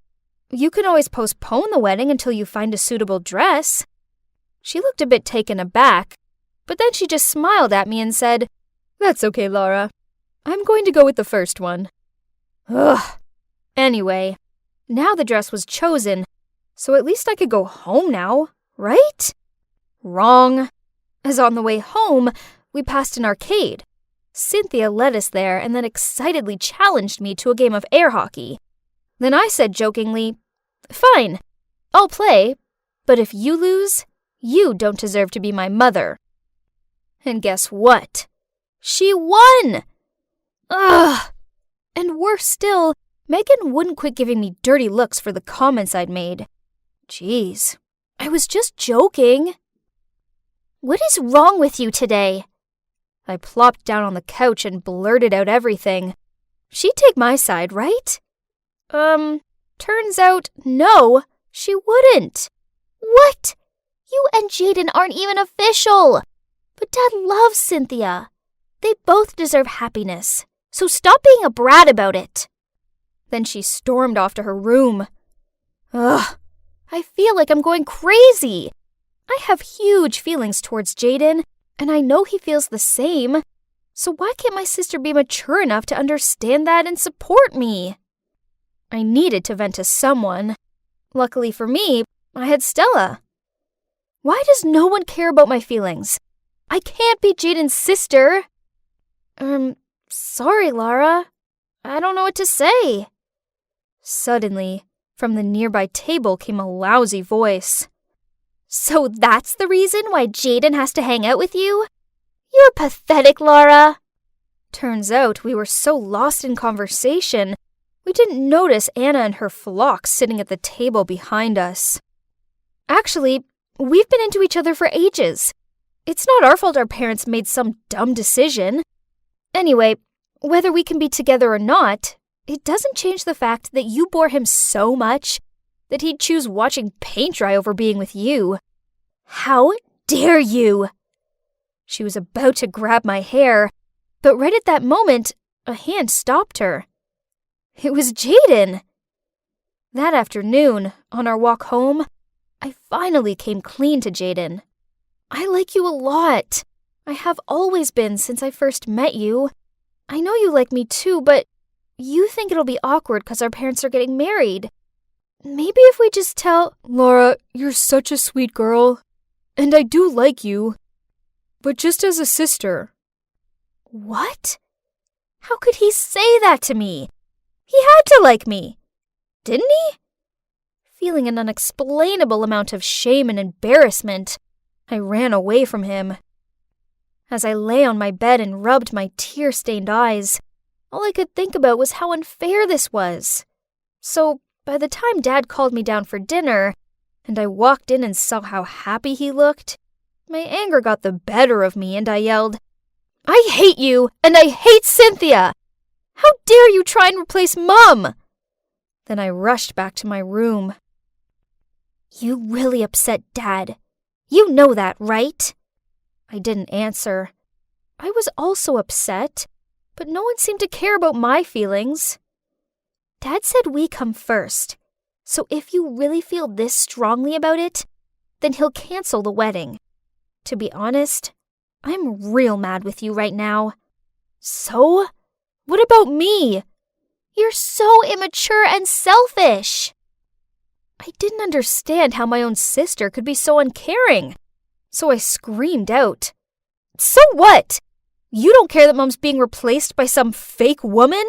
You can always postpone the wedding until you find a suitable dress." She looked a bit taken aback, but then she just smiled at me and said, "That's okay, Laura. I'm going to go with the first one." Ugh. Anyway, now the dress was chosen, so at least I could go home now, right? Wrong. As on the way home, we passed an arcade. Cynthia led us there and then excitedly challenged me to a game of air hockey. Then I said jokingly, "Fine, I'll play, but if you lose, you don't deserve to be my mother." And guess what? She won! Ugh! And worse still, Megan wouldn't quit giving me dirty looks for the comments I'd made. Jeez, I was just joking. What is wrong with you today? I plopped down on the couch and blurted out everything. She'd take my side, right? Turns out, no, she wouldn't. What? You and Jaden aren't even official. But Dad loves Cynthia. They both deserve happiness, so stop being a brat about it. Then she stormed off to her room. Ugh, I feel like I'm going crazy. I have huge feelings towards Jaden, and I know he feels the same. So why can't my sister be mature enough to understand that and support me? I needed to vent to someone. Luckily for me, I had Stella. Why does no one care about my feelings? I can't be Jaden's sister. Sorry, Laura. I don't know what to say. Suddenly, from the nearby table came a lousy voice. So that's the reason why Jaden has to hang out with you? You're pathetic, Laura. Turns out we were so lost in conversation, we didn't notice Anna and her flock sitting at the table behind us. Actually, we've been into each other for ages. It's not our fault our parents made some dumb decision. Anyway, whether we can be together or not, it doesn't change the fact that you bore him so much that he'd choose watching paint dry over being with you. How dare you? She was about to grab my hair, but right at that moment, a hand stopped her. It was Jaden. That afternoon, on our walk home, I finally came clean to Jaden. I like you a lot. I have always been since I first met you. I know you like me too, but you think it'll be awkward because our parents are getting married. Maybe if we just tell... Laura, you're such a sweet girl, and I do like you, but just as a sister. What? How could he say that to me? He had to like me, didn't he? Feeling an unexplainable amount of shame and embarrassment, I ran away from him. As I lay on my bed and rubbed my tear-stained eyes, all I could think about was how unfair this was. So by the time Dad called me down for dinner, and I walked in and saw how happy he looked, my anger got the better of me and I yelled, "I hate you, and I hate Cynthia! How dare you try and replace Mom?" Then I rushed back to my room. "You really upset Dad. You know that, right?" I didn't answer. I was also upset, but no one seemed to care about my feelings. Dad said we come first, so if you really feel this strongly about it, then he'll cancel the wedding. To be honest, I'm real mad with you right now. So? What about me? You're so immature and selfish. I didn't understand how my own sister could be so uncaring, so I screamed out, "So what? You don't care that Mom's being replaced by some fake woman?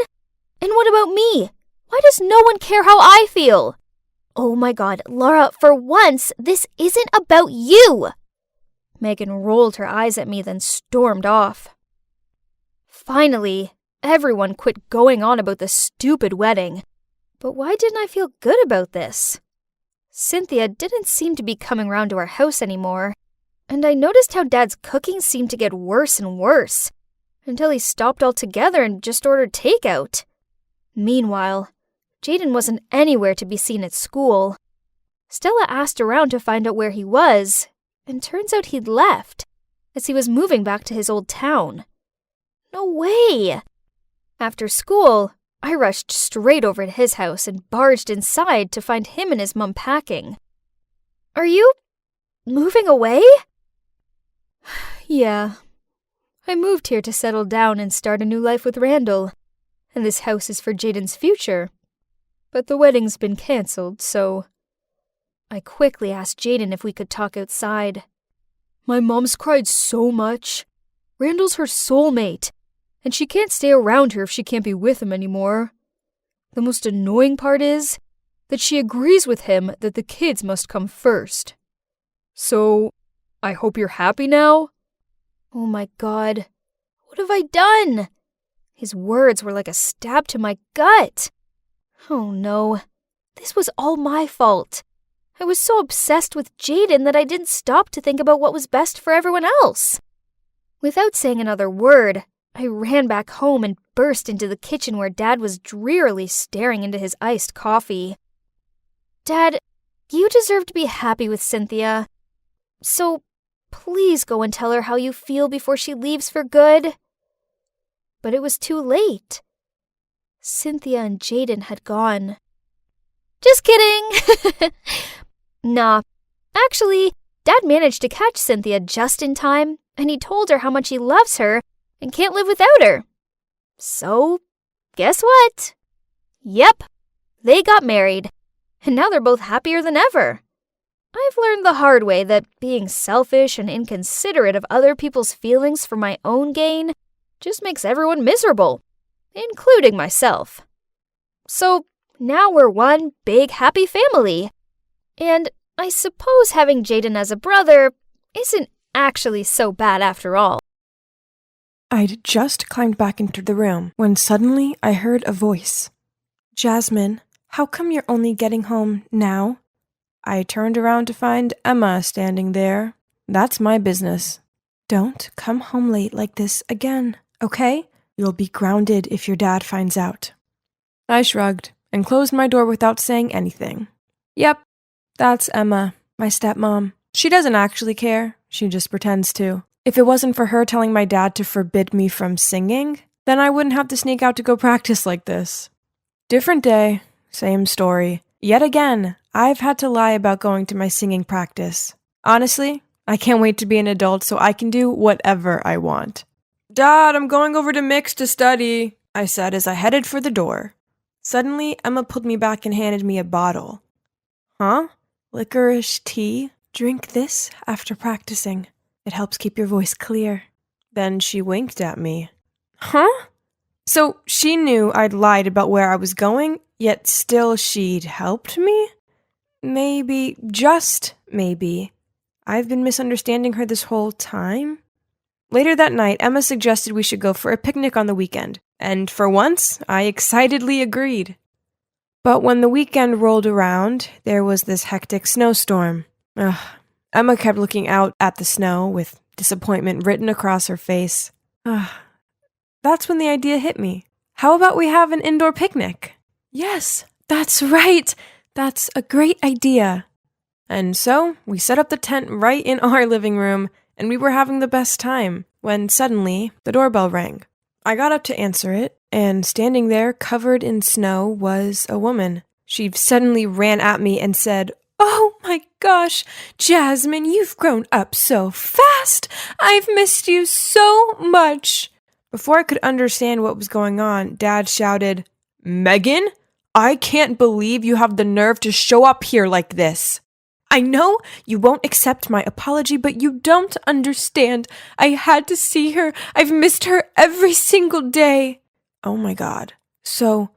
And what about me? Why does no one care how I feel? Oh my God, Laura, for once, this isn't about you." Megan rolled her eyes at me, then stormed off. Finally, everyone quit going on about the stupid wedding. But why didn't I feel good about this? Cynthia didn't seem to be coming round to our house anymore, and I noticed how Dad's cooking seemed to get worse and worse, until he stopped altogether and just ordered takeout. Meanwhile, Jaden wasn't anywhere to be seen at school. Stella asked around to find out where he was, and turns out he'd left, as he was moving back to his old town. No way! After school, I rushed straight over to his house and barged inside to find him and his mom packing. "Are you moving away?" Yeah. I moved here to settle down and start a new life with Randall, and this house is for Jaden's future. But the wedding's been cancelled, so... I quickly asked Jaden if we could talk outside. My mom's cried so much. Randall's her soulmate, and she can't stay around her if she can't be with him anymore. The most annoying part is that she agrees with him that the kids must come first. So, I hope you're happy now? Oh my God, what have I done? His words were like a stab to my gut. Oh no, this was all my fault. I was so obsessed with Jaden that I didn't stop to think about what was best for everyone else. Without saying another word, I ran back home and burst into the kitchen where Dad was drearily staring into his iced coffee. "Dad, you deserve to be happy with Cynthia. So please go and tell her how you feel before she leaves for good." But it was too late. Cynthia and Jaden had gone. Just kidding! Nah, actually, Dad managed to catch Cynthia just in time, and he told her how much he loves her and can't live without her. So, guess what? Yep, they got married, and now they're both happier than ever. I've learned the hard way that being selfish and inconsiderate of other people's feelings for my own gain just makes everyone miserable, including myself. So now we're one big happy family. And I suppose having Jaden as a brother isn't actually so bad after all. I'd just climbed back into the room when suddenly I heard a voice. "Jasmine, how come you're only getting home now?" I turned around to find Emma standing there. "That's my business. Don't come home late like this again, okay? You'll be grounded if your dad finds out." I shrugged and closed my door without saying anything. Yep, that's Emma, my stepmom. She doesn't actually care. She just pretends to. If it wasn't for her telling my dad to forbid me from singing, then I wouldn't have to sneak out to go practice like this. Different day, same story. Yet again, I've had to lie about going to my singing practice. Honestly, I can't wait to be an adult so I can do whatever I want. "Dad, I'm going over to Mix to study," I said as I headed for the door. Suddenly, Emma pulled me back and handed me a bottle. "Huh? Licorice tea? Drink this after practicing. It helps keep your voice clear." Then she winked at me. Huh? So she knew I'd lied about where I was going, yet still she'd helped me? Maybe, just maybe, I've been misunderstanding her this whole time? Later that night, Emma suggested we should go for a picnic on the weekend, and for once, I excitedly agreed. But when the weekend rolled around, there was this hectic snowstorm. Ugh. Emma kept looking out at the snow with disappointment written across her face. That's when the idea hit me. How about we have an indoor picnic? Yes, that's right. That's a great idea. And so we set up the tent right in our living room, and we were having the best time when suddenly the doorbell rang. I got up to answer it, and standing there covered in snow was a woman. She suddenly ran at me and said, "Oh my gosh, Jasmine, you've grown up so fast. I've missed you so much." Before I could understand what was going on, Dad shouted, "Megan, I can't believe you have the nerve to show up here like this. I know you won't accept my apology, but you don't understand. I had to see her. I've missed her every single day." Oh my God. So,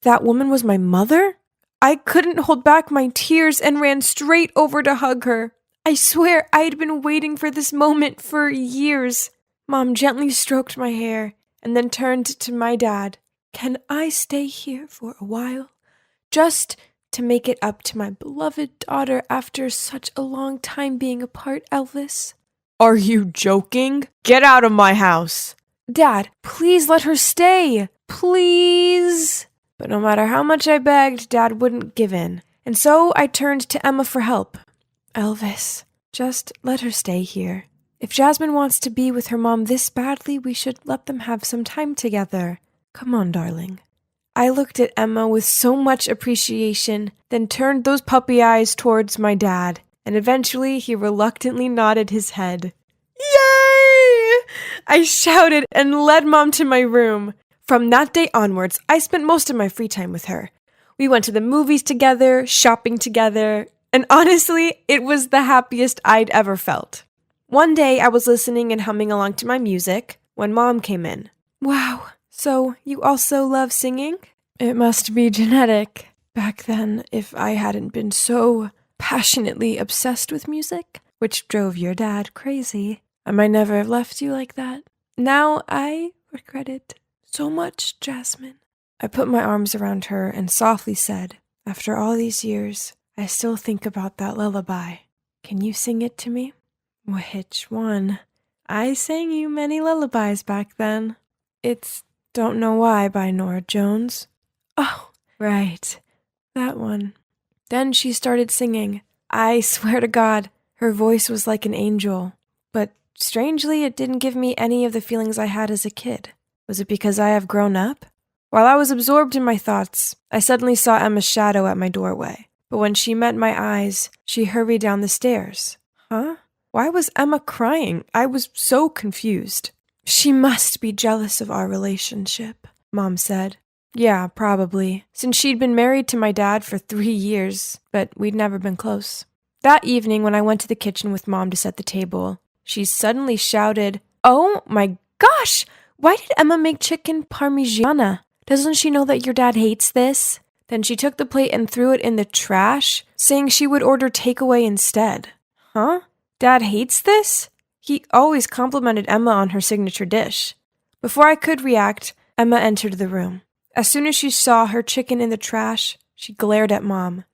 that woman was my mother? I couldn't hold back my tears and ran straight over to hug her. I swear I'd been waiting for this moment for years. Mom gently stroked my hair and then turned to my dad. "Can I stay here for a while? Just to make it up to my beloved daughter after such a long time being apart, Elvis?" "Are you joking? Get out of my house!" "Dad, please let her stay. Please." But no matter how much I begged, Dad wouldn't give in. And so I turned to Emma for help. "Elvis, just let her stay here. If Jasmine wants to be with her mom this badly, we should let them have some time together. Come on, darling." I looked at Emma with so much appreciation, then turned those puppy eyes towards my dad, and eventually he reluctantly nodded his head. "Yay!" I shouted and led Mom to my room. From that day onwards, I spent most of my free time with her. We went to the movies together, shopping together, and honestly, it was the happiest I'd ever felt. One day, I was listening and humming along to my music when Mom came in. "Wow, so you also love singing?" It must be genetic. Back then, if I hadn't been so passionately obsessed with music, which drove your dad crazy, I might never have left you like that. Now I regret it so much, Jasmine. I put my arms around her and softly said, "After all these years, I still think about that lullaby. Can you sing it to me?" "Which one?" "I sang you many lullabies back then. It's Don't Know Why by Norah Jones." "Oh, right. That one." Then she started singing. I swear to God, her voice was like an angel. But strangely, it didn't give me any of the feelings I had as a kid. Was it because I have grown up? While I was absorbed in my thoughts, I suddenly saw Emma's shadow at my doorway. But when she met my eyes, she hurried down the stairs. Huh? Why was Emma crying? I was so confused. "She must be jealous of our relationship," Mom said. Yeah, probably, since she'd been married to my dad for 3 years, but we'd never been close. That evening, when I went to the kitchen with Mom to set the table, she suddenly shouted, "Oh my gosh! Why did Emma make chicken parmigiana? Doesn't she know that your dad hates this?" Then she took the plate and threw it in the trash, saying she would order takeaway instead. Huh? Dad hates this? He always complimented Emma on her signature dish. Before I could react, Emma entered the room. As soon as she saw her chicken in the trash, she glared at Mom.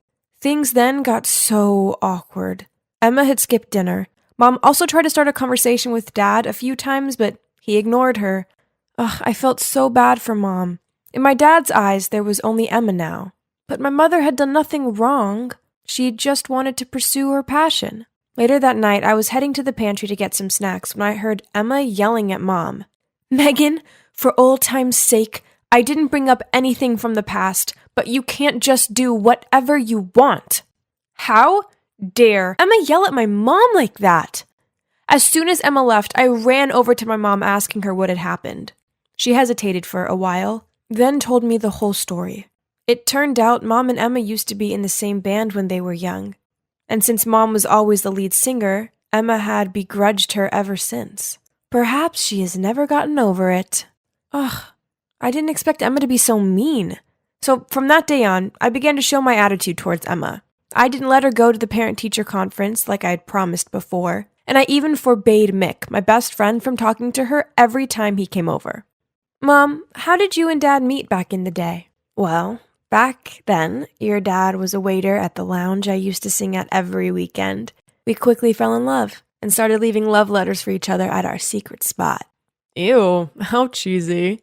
Things then got so awkward. Emma had skipped dinner. Mom also tried to start a conversation with Dad a few times, but he ignored her. I felt so bad for Mom. In my dad's eyes, there was only Emma now. But my mother had done nothing wrong. She just wanted to pursue her passion. Later that night, I was heading to the pantry to get some snacks when I heard Emma yelling at Mom. "Megan, for old time's sake, I didn't bring up anything from the past, but you can't just do whatever you want." How dare Emma yell at my mom like that? As soon as Emma left, I ran over to my mom asking her what had happened. She hesitated for a while, then told me the whole story. It turned out Mom and Emma used to be in the same band when they were young. And since Mom was always the lead singer, Emma had begrudged her ever since. Perhaps she has never gotten over it. I didn't expect Emma to be so mean. So from that day on, I began to show my attitude towards Emma. I didn't let her go to the parent-teacher conference like I had promised before, and I even forbade Mick, my best friend, from talking to her every time he came over. "Mom, how did you and Dad meet back in the day?" "Well, Back then, your dad was a waiter at the lounge I used to sing at every weekend. We quickly fell in love and started leaving love letters for each other at our secret spot. Ew, how cheesy.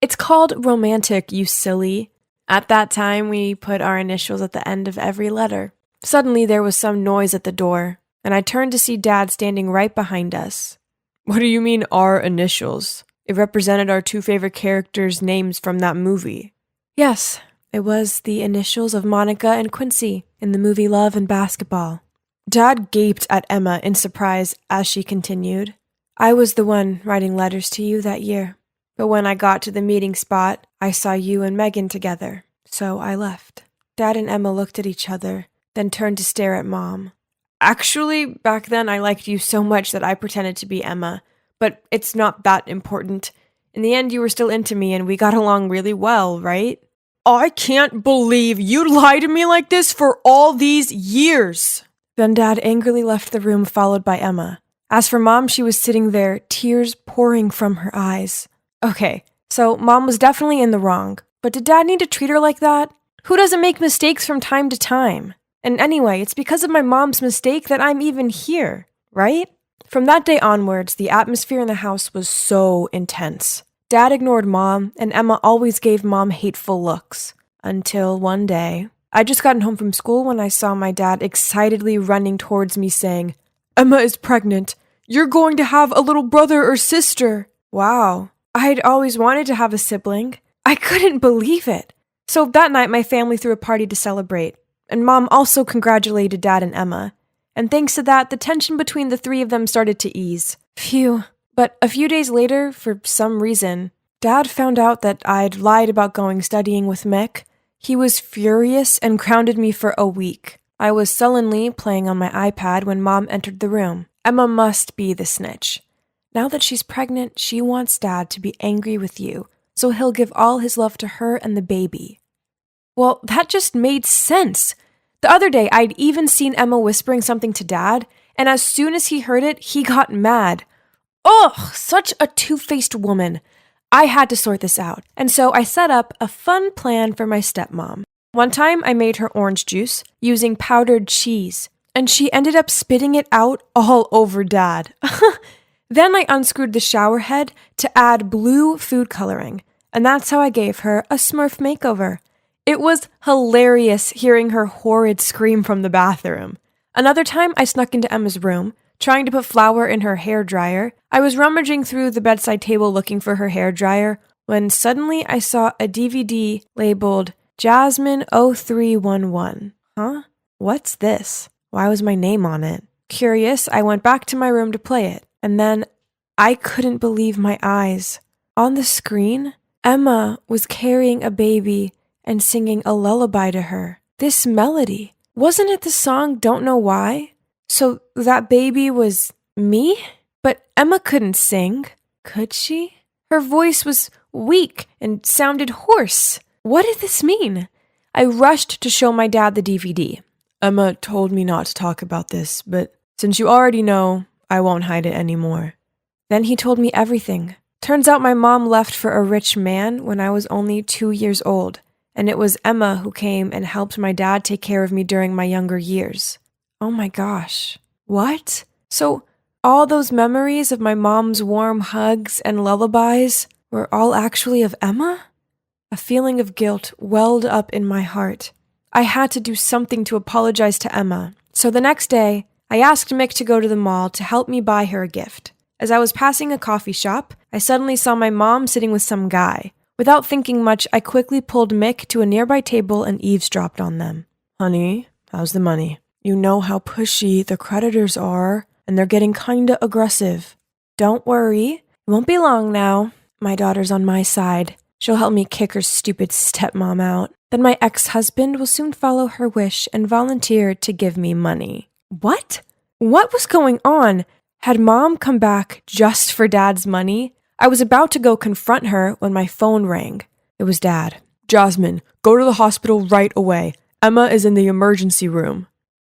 It's called romantic, you silly. At that time, we put our initials at the end of every letter. Suddenly, there was some noise at the door, and I turned to see Dad standing right behind us. What do you mean, our initials? It represented our two favorite characters' names from that movie. Yes, it was the initials of Monica and Quincy in the movie Love and Basketball. Dad gaped at Emma in surprise as she continued. I was the one writing letters to you that year, but when I got to the meeting spot, I saw you and Megan together, so I left. Dad and Emma looked at each other, then turned to stare at Mom. Actually, back then I liked you so much that I pretended to be Emma, but it's not that important. In the end, you were still into me and we got along really well, right? I can't believe you lied to me like this for all these years. Then Dad angrily left the room, followed by Emma. As for Mom, she was sitting there, tears pouring from her eyes. Okay, so Mom was definitely in the wrong, but did Dad need to treat her like that? Who doesn't make mistakes from time to time? And anyway, it's because of my mom's mistake that I'm even here, right? From that day onwards, the atmosphere in the house was so intense. Dad ignored Mom, and Emma always gave Mom hateful looks. Until one day, I'd just gotten home from school when I saw my dad excitedly running towards me saying, Emma is pregnant. You're going to have a little brother or sister. Wow, I'd always wanted to have a sibling. I couldn't believe it. So that night, my family threw a party to celebrate, and Mom also congratulated Dad and Emma. And thanks to that, the tension between the three of them started to ease. Phew. But a few days later, for some reason, Dad found out that I'd lied about going studying with Mick. He was furious and grounded me for a week. I was sullenly playing on my iPad when Mom entered the room. Emma must be the snitch. Now that she's pregnant, she wants Dad to be angry with you, so he'll give all his love to her and the baby. Well, that just made sense. The other day, I'd even seen Emma whispering something to Dad, and as soon as he heard it, he got mad. Ugh, such a two-faced woman. I had to sort this out, and so I set up a fun plan for my stepmom. One time, I made her orange juice using powdered cheese, and she ended up spitting it out all over Dad. Then I unscrewed the shower head to add blue food coloring, and that's how I gave her a Smurf makeover. It was hilarious hearing her horrid scream from the bathroom. Another time, I snuck into Emma's room, trying to put flour in her hairdryer. I was rummaging through the bedside table looking for her hairdryer when suddenly I saw a DVD labeled Jasmine 0311. Huh? What's this? Why was my name on it? Curious, I went back to my room to play it, and then I couldn't believe my eyes. On the screen, Emma was carrying a baby and singing a lullaby to her. This melody. Wasn't it the song Don't Know Why? So that baby was me? But Emma couldn't sing, could she? Her voice was weak and sounded hoarse. What did this mean? I rushed to show my dad the DVD. Emma told me not to talk about this, but since you already know, I won't hide it anymore. Then he told me everything. Turns out my mom left for a rich man when I was only 2 years old, and it was Emma who came and helped my dad take care of me during my younger years. Oh my gosh. What? So all those memories of my mom's warm hugs and lullabies were all actually of Emma? A feeling of guilt welled up in my heart. I had to do something to apologize to Emma. So the next day, I asked Mick to go to the mall to help me buy her a gift. As I was passing a coffee shop, I suddenly saw my mom sitting with some guy. Without thinking much, I quickly pulled Mick to a nearby table and eavesdropped on them. Honey, how's the money? You know how pushy the creditors are, and they're getting kinda aggressive. Don't worry, it won't be long now. My daughter's on my side. She'll help me kick her stupid stepmom out. Then my ex-husband will soon follow her wish and volunteer to give me money. What? What was going on? Had Mom come back just for Dad's money? I was about to go confront her when my phone rang. It was Dad. Jasmine, go to the hospital right away. Emma is in the emergency room.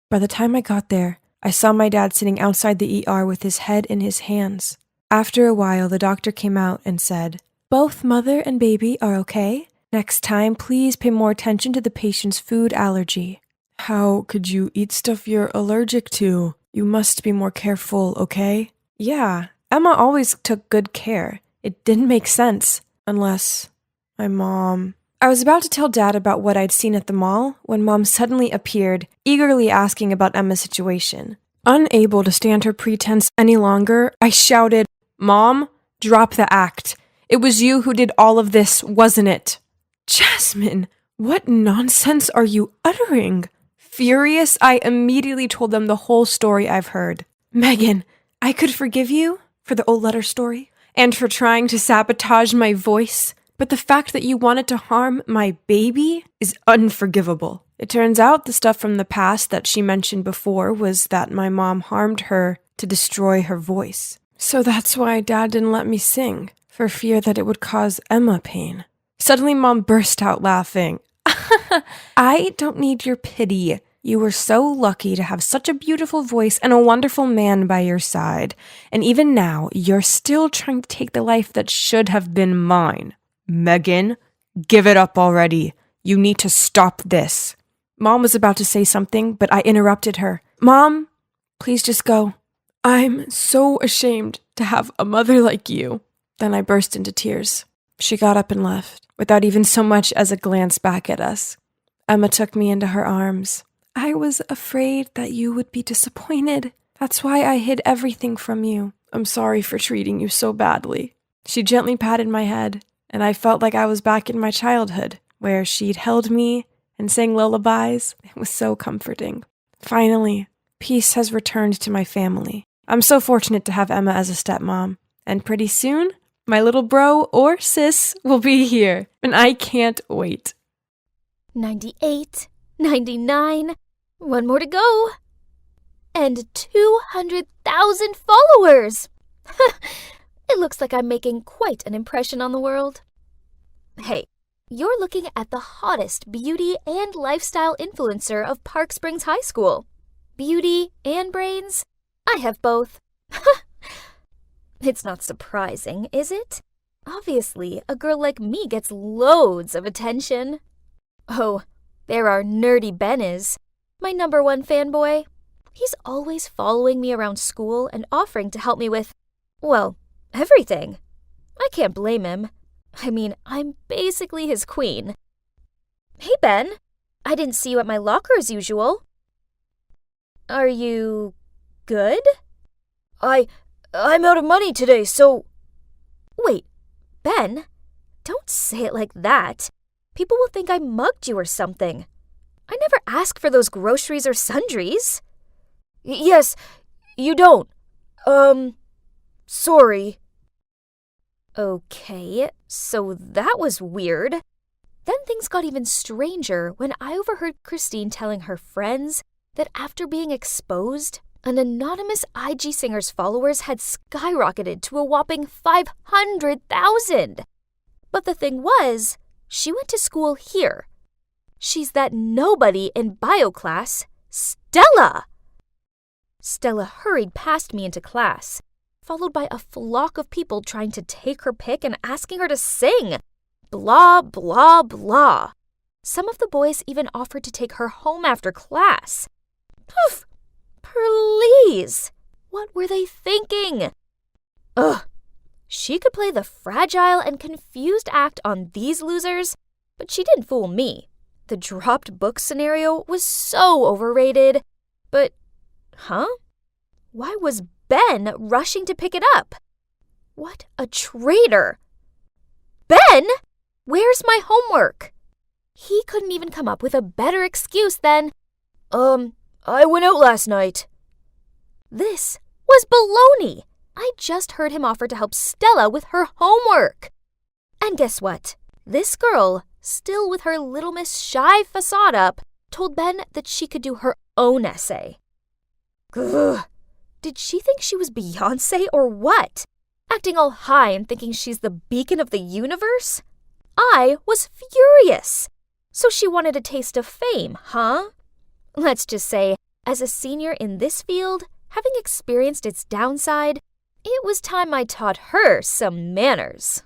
By the time I got there, I saw my dad sitting outside the ER with his head in his hands. After a while, the doctor came out and said, "Both mother and baby are okay. Next time, please pay more attention to the patient's food allergy. How could you eat stuff you're allergic to? You must be more careful, okay? Yeah, Emma always took good care. It didn't make sense. Unless my mom... I was about to tell Dad about what I'd seen at the mall when Mom suddenly appeared, eagerly asking about Emma's situation. Unable to stand her pretense any longer, I shouted, "Mom, drop the act. It was you who did all of this, wasn't it?" "Jasmine, what nonsense are you uttering?" Furious, I immediately told them the whole story I've heard. "Megan, I could forgive you for the old letter story and for trying to sabotage my voice, but the fact that you wanted to harm my baby is unforgivable." It turns out the stuff from the past that she mentioned before was that my mom harmed her to destroy her voice. So that's why Dad didn't let me sing, for fear that it would cause Emma pain. Suddenly Mom burst out laughing. "I don't need your pity. You were so lucky to have such a beautiful voice and a wonderful man by your side. And even now, you're still trying to take the life that should have been mine. Megan, give it up already. You need to stop this." Mom was about to say something, but I interrupted her. "Mom, please just go. I'm so ashamed to have a mother like you." Then I burst into tears. She got up and left, without even so much as a glance back at us. Emma took me into her arms. "I was afraid that you would be disappointed. That's why I hid everything from you. I'm sorry for treating you so badly." She gently patted my head, and I felt like I was back in my childhood, where she'd held me and sang lullabies. It was so comforting. Finally, peace has returned to my family. I'm so fortunate to have Emma as a stepmom, and pretty soon, my little bro or sis will be here, and I can't wait. 98, 99, one more to go. And 200,000 followers! It looks like I'm making quite an impression on the world. Hey, you're looking at the hottest beauty and lifestyle influencer of Park Springs High School. Beauty and brains? I have both. It's not surprising, is it? Obviously, a girl like me gets loads of attention. Oh, there our nerdy Ben is, my #1 fanboy. He's always following me around school and offering to help me with, well, everything. I can't blame him. I mean, I'm basically his queen. Hey, Ben. I didn't see you at my locker as usual. Are you good? I'm out of money today, so... Wait, Ben, don't say it like that. People will think I mugged you or something. I never ask for those groceries or sundries. Yes, you don't. Sorry. Okay, so that was weird. Then things got even stranger when I overheard Christine telling her friends that after being exposed, an anonymous IG singer's followers had skyrocketed to a whopping 500,000. But the thing was, she went to school here. She's that nobody in bio class, Stella. Stella hurried past me into class, followed by a flock of people trying to take her pic and asking her to sing. Blah, blah, blah. Some of the boys even offered to take her home after class. Poof! Please! What were they thinking? Ugh! She could play the fragile and confused act on these losers, but she didn't fool me. The dropped book scenario was so overrated. But, why was Ben rushing to pick it up? What a traitor! Ben? Where's my homework? He couldn't even come up with a better excuse than, I went out last night. This was baloney. I just heard him offer to help Stella with her homework. And guess what? This girl, still with her Little Miss Shy facade up, told Ben that she could do her own essay. Ugh. Did she think she was Beyoncé or what? Acting all high and thinking she's the beacon of the universe? I was furious. So she wanted a taste of fame, huh? Let's just say, as a senior in this field, having experienced its downside, it was time I taught her some manners.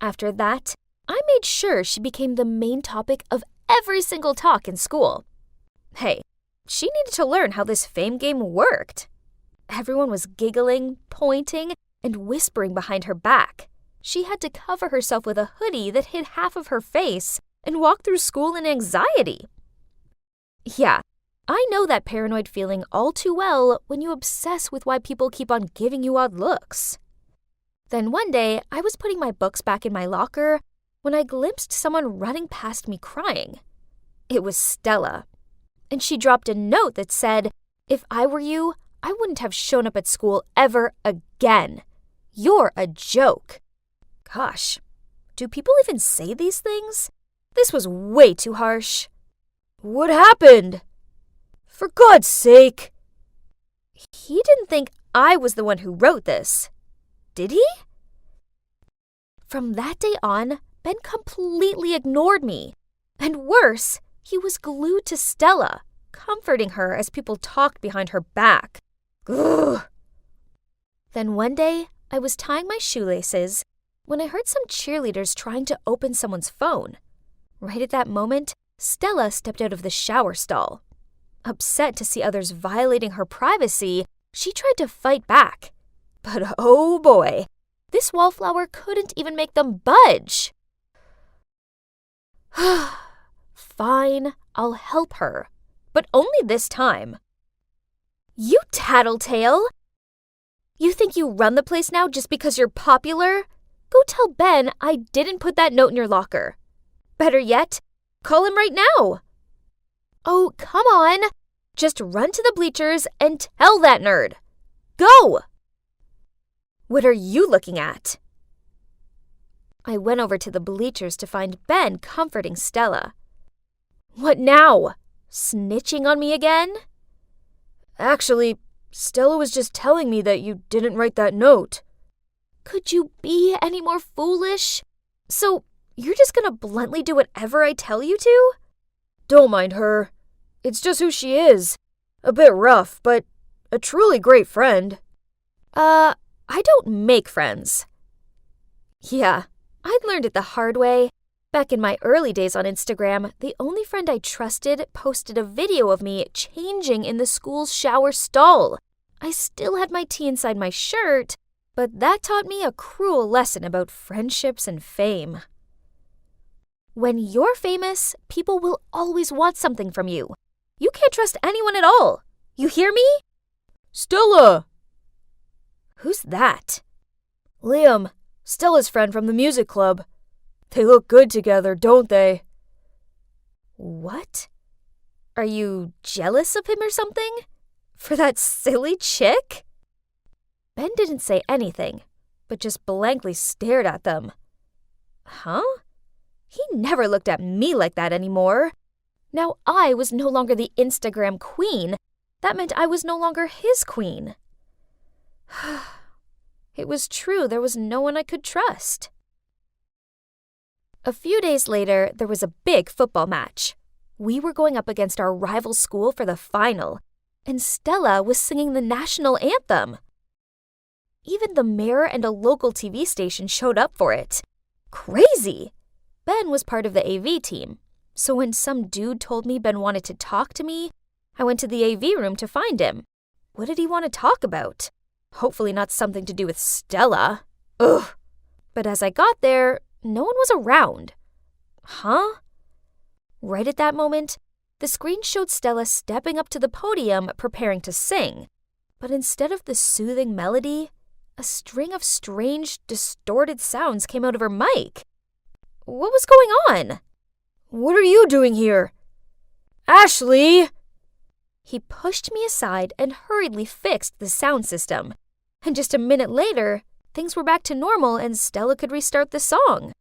After that, I made sure she became the main topic of every single talk in school. Hey, she needed to learn how this fame game worked. Everyone was giggling, pointing, and whispering behind her back. She had to cover herself with a hoodie that hid half of her face and walk through school in anxiety. Yeah, I know that paranoid feeling all too well when you obsess with why people keep on giving you odd looks. Then one day, I was putting my books back in my locker when I glimpsed someone running past me crying. It was Stella. And she dropped a note that said, "If I were you, I wouldn't have shown up at school ever again. You're a joke." Gosh, do people even say these things? This was way too harsh. What happened? For God's sake. He didn't think I was the one who wrote this, did he? From that day on, Ben completely ignored me. And worse, he was glued to Stella, comforting her as people talked behind her back. Ugh. Then one day, I was tying my shoelaces when I heard some cheerleaders trying to open someone's phone. Right at that moment, Stella stepped out of the shower stall. Upset to see others violating her privacy, she tried to fight back. But oh boy, this wallflower couldn't even make them budge. Fine, I'll help her, but only this time. You tattletale! You think you run the place now just because you're popular? Go tell Ben I didn't put that note in your locker. Better yet, call him right now. Oh, come on. Just run to the bleachers and tell that nerd. Go! What are you looking at? I went over to the bleachers to find Ben comforting Stella. What now? Snitching on me again? Actually, Stella was just telling me that you didn't write that note. Could you be any more foolish? So, you're just gonna bluntly do whatever I tell you to? Don't mind her. It's just who she is. A bit rough, but a truly great friend. I don't make friends. Yeah, I'd learned it the hard way. Back in my early days on Instagram, the only friend I trusted posted a video of me changing in the school's shower stall. I still had my tea inside my shirt, but that taught me a cruel lesson about friendships and fame. When you're famous, people will always want something from you. You can't trust anyone at all. You hear me? Stella! Who's that? Liam, Stella's friend from the music club. They look good together, don't they? What? Are you jealous of him or something? For that silly chick? Ben didn't say anything, but just blankly stared at them. Huh? He never looked at me like that anymore. Now I was no longer the Instagram queen. That meant I was no longer his queen. It was true there was no one I could trust. A few days later, there was a big football match. We were going up against our rival school for the final, and Stella was singing the national anthem. Even the mayor and a local TV station showed up for it. Crazy! Ben was part of the AV team, so when some dude told me Ben wanted to talk to me, I went to the AV room to find him. What did he want to talk about? Hopefully not something to do with Stella. Ugh! But as I got there, no one was around. Huh? Right at that moment, the screen showed Stella stepping up to the podium preparing to sing. But instead of the soothing melody, a string of strange, distorted sounds came out of her mic. What was going on? What are you doing here? Ashley! He pushed me aside and hurriedly fixed the sound system. And just a minute later, things were back to normal and Stella could restart the song.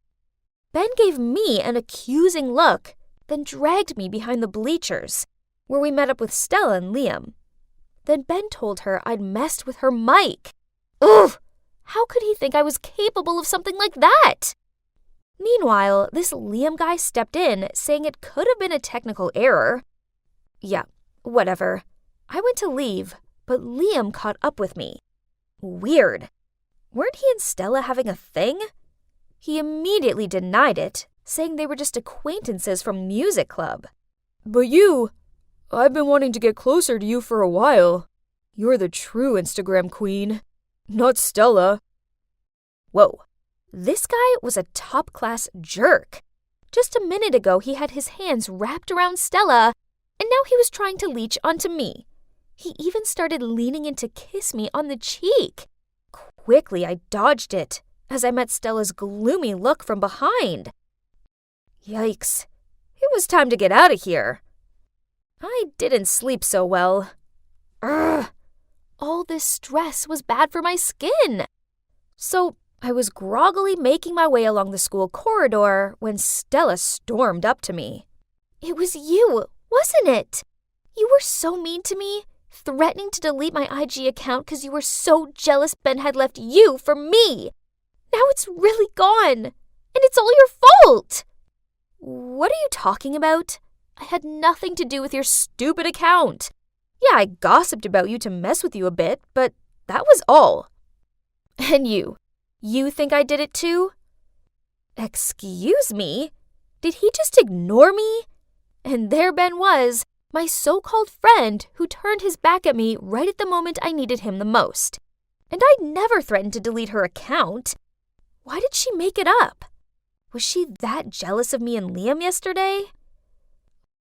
Ben gave me an accusing look, then dragged me behind the bleachers, where we met up with Stella and Liam. Then Ben told her I'd messed with her mic. Ugh! How could he think I was capable of something like that? Meanwhile, this Liam guy stepped in, saying it could have been a technical error. Yeah, whatever. I went to leave, but Liam caught up with me. Weird. Weren't he and Stella having a thing? He immediately denied it, saying they were just acquaintances from music club. But I've been wanting to get closer to you for a while. You're the true Instagram queen, not Stella. Whoa, this guy was a top-class jerk. Just a minute ago, he had his hands wrapped around Stella, and now he was trying to leech onto me. He even started leaning in to kiss me on the cheek. Quickly, I dodged it as I met Stella's gloomy look from behind. Yikes, it was time to get out of here. I didn't sleep so well. Ugh, all this stress was bad for my skin. So I was groggily making my way along the school corridor when Stella stormed up to me. It was you, wasn't it? You were so mean to me, threatening to delete my IG account because you were so jealous Ben had left you for me. Now it's really gone, and it's all your fault. What are you talking about? I had nothing to do with your stupid account. Yeah, I gossiped about you to mess with you a bit, but that was all. And you think I did it too? Excuse me? Did he just ignore me? And there Ben was, my so-called friend who turned his back at me right at the moment I needed him the most. And I never threatened to delete her account. Why did she make it up? Was she that jealous of me and Liam yesterday?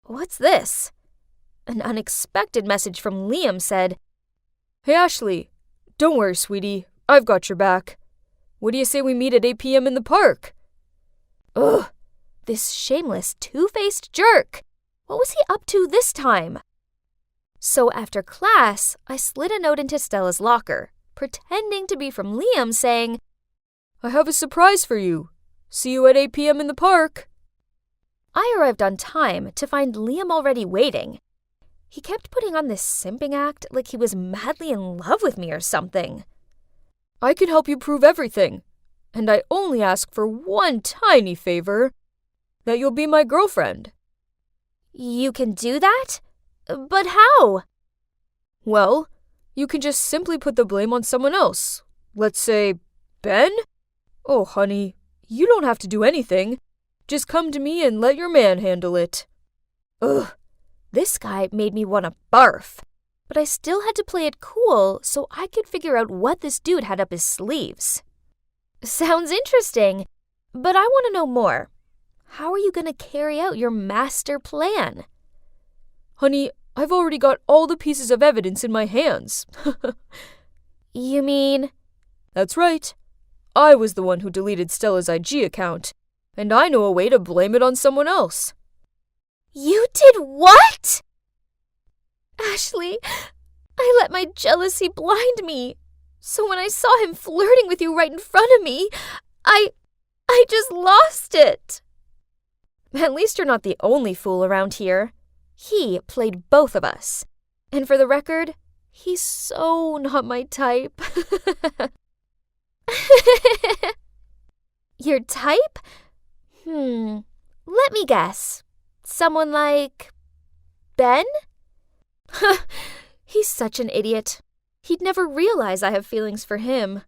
What's this? An unexpected message from Liam said, Hey Ashley, don't worry, sweetie. I've got your back. What do you say we meet at 8 p.m. in the park? Ugh, this shameless, two-faced jerk. What was he up to this time? So after class, I slid a note into Stella's locker, pretending to be from Liam, saying, I have a surprise for you. See you at 8 p.m. in the park. I arrived on time to find Liam already waiting. He kept putting on this simping act like he was madly in love with me or something. I can help you prove everything, and I only ask for one tiny favor, that you'll be my girlfriend. You can do that? But how? Well, you can just simply put the blame on someone else. Let's say, Ben? Oh, honey, you don't have to do anything. Just come to me and let your man handle it. Ugh, this guy made me want to barf. But I still had to play it cool so I could figure out what this dude had up his sleeves. Sounds interesting, but I want to know more. How are you going to carry out your master plan? Honey, I've already got all the pieces of evidence in my hands. You mean? That's right. I was the one who deleted Stella's IG account, and I know a way to blame it on someone else. You did what? Ashley, I let my jealousy blind me. So when I saw him flirting with you right in front of me, I just lost it. At least you're not the only fool around here. He played both of us. And for the record, he's so not my type. Your type? Let me guess. Someone like Ben? He's such an idiot. He'd never realize I have feelings for him.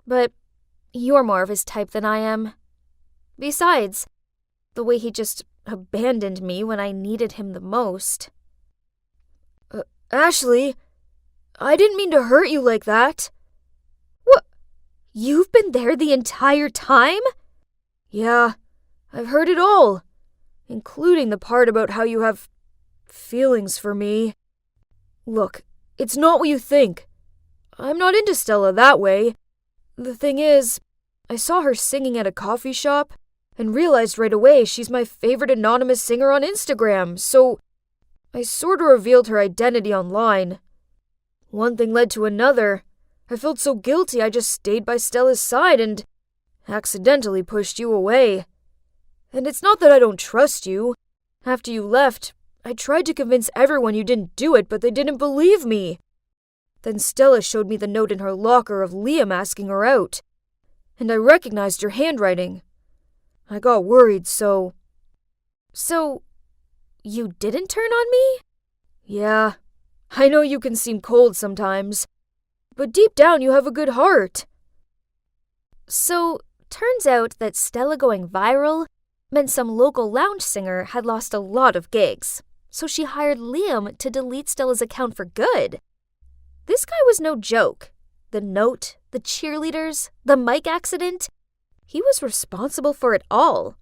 But you're more of his type than I am. Besides, the way he just abandoned me when I needed him the most. Ashley, I didn't mean to hurt you like that. What? You've been there the entire time? Yeah, I've heard it all, including the part about how you have feelings for me. Look, it's not what you think. I'm not into Stella that way. The thing is, I saw her singing at a coffee shop and realized right away she's my favorite anonymous singer on Instagram, so I sort of revealed her identity online. One thing led to another. I felt so guilty I just stayed by Stella's side and accidentally pushed you away. And it's not that I don't trust you. After you left, I tried to convince everyone you didn't do it, but they didn't believe me. Then Stella showed me the note in her locker of Liam asking her out, and I recognized your handwriting. I got worried, so... So, you didn't turn on me? Yeah, I know you can seem cold sometimes, but deep down you have a good heart. So, Turns out that Stella going viral meant some local lounge singer had lost a lot of gigs, so she hired Liam to delete Stella's account for good. This guy was no joke. The note, the cheerleaders, the mic accident, he was responsible for it all.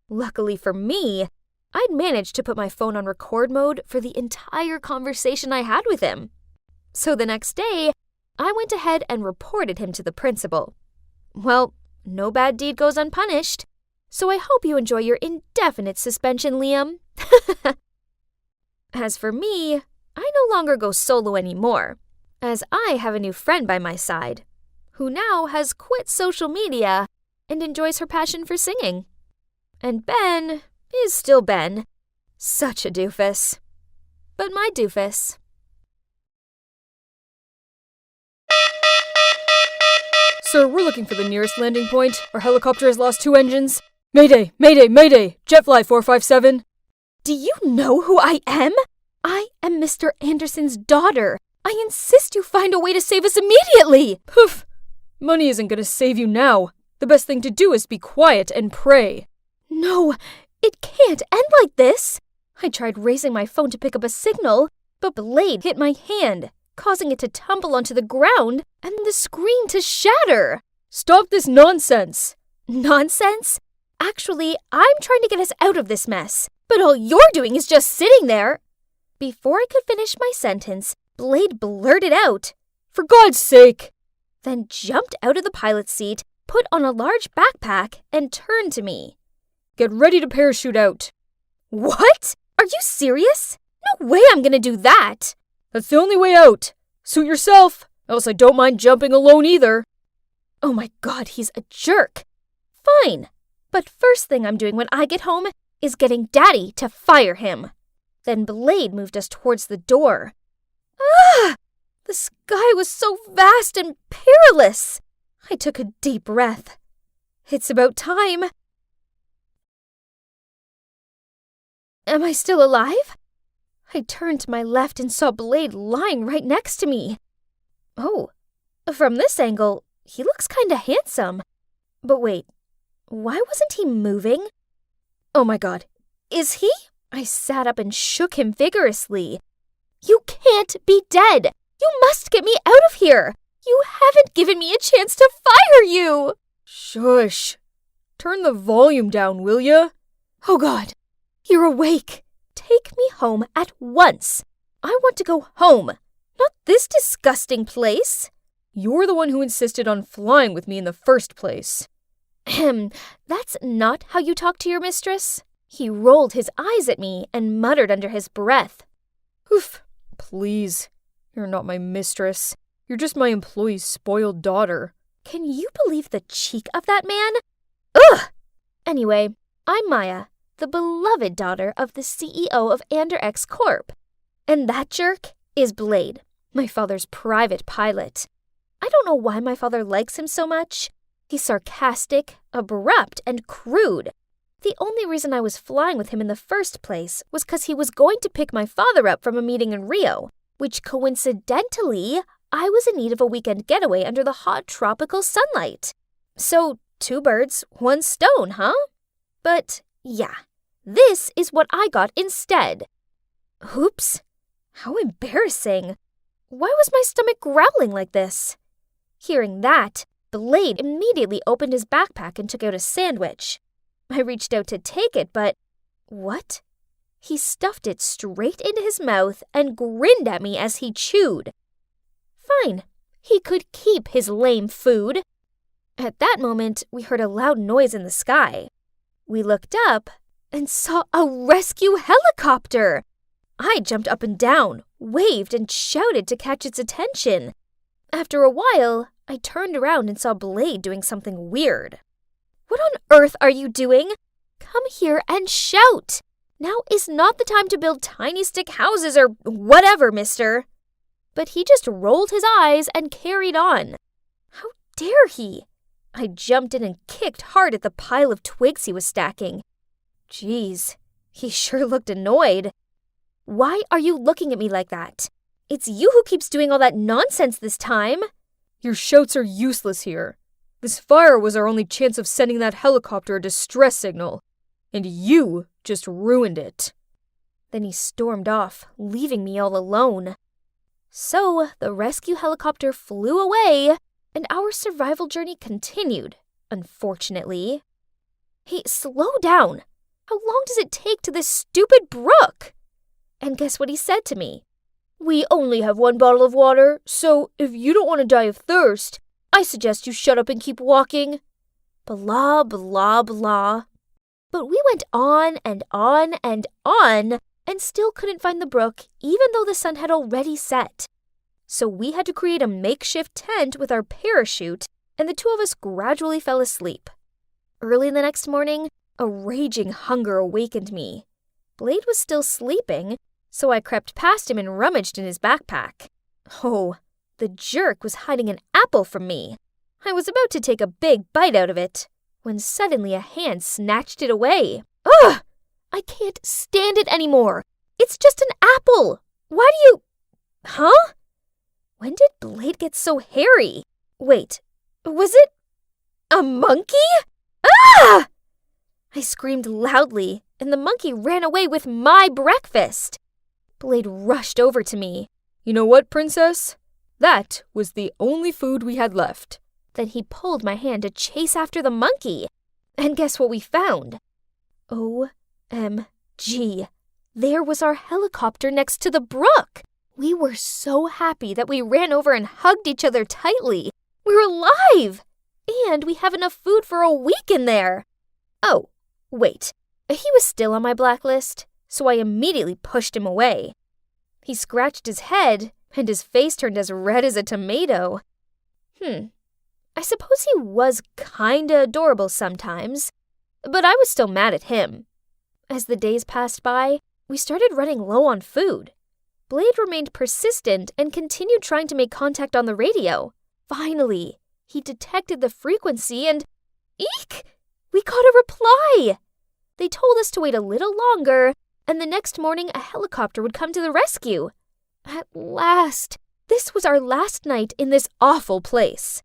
Luckily for me, I'd managed to put my phone on record mode for the entire conversation I had with him. So the next day, I went ahead and reported him to the principal. Well, no bad deed goes unpunished, so I hope you enjoy your indefinite suspension, Liam. As for me, I no longer go solo anymore, as I have a new friend by my side, who now has quit social media and enjoys her passion for singing. And Ben is still Ben. Such a doofus. But my doofus. Sir, we're looking for the nearest landing point. Our helicopter has lost 2 engines. Mayday! Mayday! Mayday! Jetfly 457. Do you know who I am? I am Mr. Anderson's daughter. I insist you find a way to save us immediately! Poof! Money isn't gonna save you now. The best thing to do is be quiet and pray. No, it can't end like this. I tried raising my phone to pick up a signal, but Blade hit my hand, causing it to tumble onto the ground and the screen to shatter. Stop this nonsense! Nonsense? Actually, I'm trying to get us out of this mess, but all you're doing is just sitting there. Before I could finish my sentence, Blade blurted out, For God's sake! Then jumped out of the pilot's seat, put on a large backpack, and turned to me. Get ready to parachute out. What? Are you serious? No way I'm gonna do that. That's the only way out. Suit yourself, else I don't mind jumping alone either. Oh my God, he's a jerk. Fine. But first thing I'm doing when I get home is getting Daddy to fire him. Then Blade moved us towards the door. Ah! The sky was so vast and perilous. I took a deep breath. It's about time. Am I still alive? I turned to my left and saw Blade lying right next to me. Oh, from this angle, he looks kinda handsome. But wait, why wasn't he moving? Oh my God, is he? I sat up and shook him vigorously. You can't be dead! You must get me out of here! You haven't given me a chance to fire you! Shush. Turn the volume down, will ya? Oh God, you're awake. Take me home at once. I want to go home, not this disgusting place. You're the one who insisted on flying with me in the first place. That's not how you talk to your mistress. He rolled his eyes at me and muttered under his breath. Oof, please. You're not my mistress. You're just my employee's spoiled daughter. Can you believe the cheek of that man? Ugh! Anyway, I'm Maya, the beloved daughter of the CEO of Anderx Corp. And that jerk is Blade, my father's private pilot. I don't know why my father likes him so much. He's sarcastic, abrupt, and crude. The only reason I was flying with him in the first place was because he was going to pick my father up from a meeting in Rio, which coincidentally, I was in need of a weekend getaway under the hot tropical sunlight. So, 2 birds, 1 stone, huh? But, yeah, this is what I got instead. Oops, how embarrassing. Why was my stomach growling like this? Hearing that, Blade immediately opened his backpack and took out a sandwich. I reached out to take it, but what? He stuffed it straight into his mouth and grinned at me as he chewed. Fine, he could keep his lame food. At that moment, we heard a loud noise in the sky. We looked up and saw a rescue helicopter. I jumped up and down, waved, and shouted to catch its attention. After a while, I turned around and saw Blade doing something weird. What on earth are you doing? Come here and shout. Now is not the time to build tiny stick houses or whatever, mister. But he just rolled his eyes and carried on. How dare he? I jumped in and kicked hard at the pile of twigs he was stacking. Geez, he sure looked annoyed. Why are you looking at me like that? It's you who keeps doing all that nonsense this time. Your shouts are useless here. This fire was our only chance of sending that helicopter a distress signal, and you just ruined it." Then he stormed off, leaving me all alone. So the rescue helicopter flew away, and our survival journey continued, unfortunately. Hey, slow down! How long does it take to this stupid brook? And guess what he said to me? "We only have one bottle of water, so if you don't want to die of thirst, I suggest you shut up and keep walking." Blah, blah, blah. But we went on and on and on, and still couldn't find the brook, even though the sun had already set. So we had to create a makeshift tent with our parachute, and the two of us gradually fell asleep. Early the next morning, a raging hunger awakened me. Blade was still sleeping, so I crept past him and rummaged in his backpack. Oh, the jerk was hiding an apple from me. I was about to take a big bite out of it, when suddenly a hand snatched it away. Ugh! I can't stand it anymore. It's just an apple. Why do you... Huh? When did Blade get so hairy? Wait, was it a monkey? Ah! I screamed loudly, and the monkey ran away with my breakfast. Blade rushed over to me. "You know what, Princess? That was the only food we had left." Then he pulled my hand to chase after the monkey. And guess what we found? OMG. There was our helicopter next to the brook. We were so happy that we ran over and hugged each other tightly. We're alive! And we have enough food for a week in there. Oh, wait. He was still on my blacklist, so I immediately pushed him away. He scratched his head, and his face turned as red as a tomato. I suppose he was kinda adorable sometimes, but I was still mad at him. As the days passed by, we started running low on food. Blade remained persistent and continued trying to make contact on the radio. Finally, he detected the frequency and... Eek! We got a reply! They told us to wait a little longer, and the next morning a helicopter would come to the rescue. At last! This was our last night in this awful place.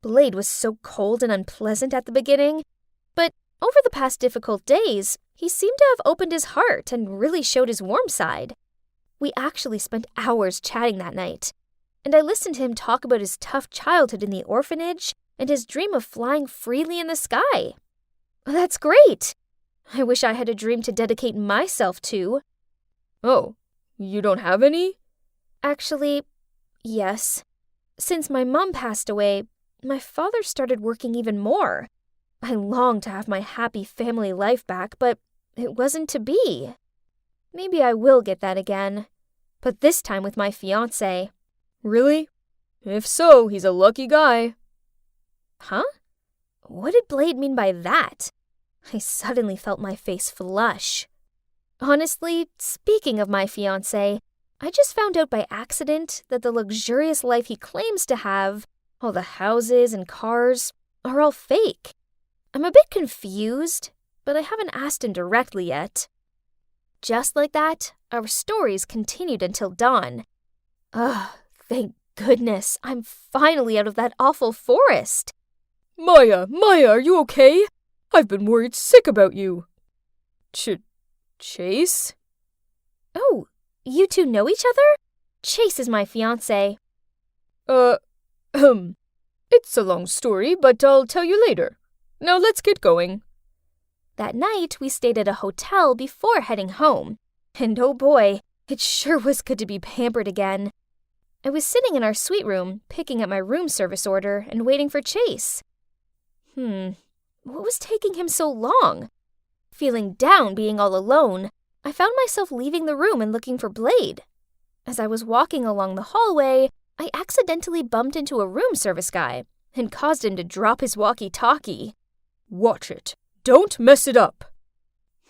Blade was so cold and unpleasant at the beginning, but over the past difficult days, he seemed to have opened his heart and really showed his warm side. We actually spent hours chatting that night, and I listened to him talk about his tough childhood in the orphanage and his dream of flying freely in the sky. That's great! I wish I had a dream to dedicate myself to. Oh, you don't have any? Actually, yes. Since my mom passed away, my father started working even more. I longed to have my happy family life back, but it wasn't to be. Maybe I will get that again, but this time with my fiancé. Really? If so, he's a lucky guy. Huh? What did Blade mean by that? I suddenly felt my face flush. Honestly, speaking of my fiancé, I just found out by accident that the luxurious life he claims to have, all the houses and cars, are all fake. I'm a bit confused, but I haven't asked him directly yet. Just like that, our stories continued until dawn. Thank goodness, I'm finally out of that awful forest. Maya, are you okay? I've been worried sick about you. Chase? Oh, you two know each other? Chase is my fiancé. It's a long story, but I'll tell you later. Now let's get going. That night, we stayed at a hotel before heading home. And oh boy, it sure was good to be pampered again. I was sitting in our suite room, picking up my room service order and waiting for Chase. What was taking him so long? Feeling down being all alone, I found myself leaving the room and looking for Blade. As I was walking along the hallway, I accidentally bumped into a room service guy and caused him to drop his walkie-talkie. Watch it. Don't mess it up.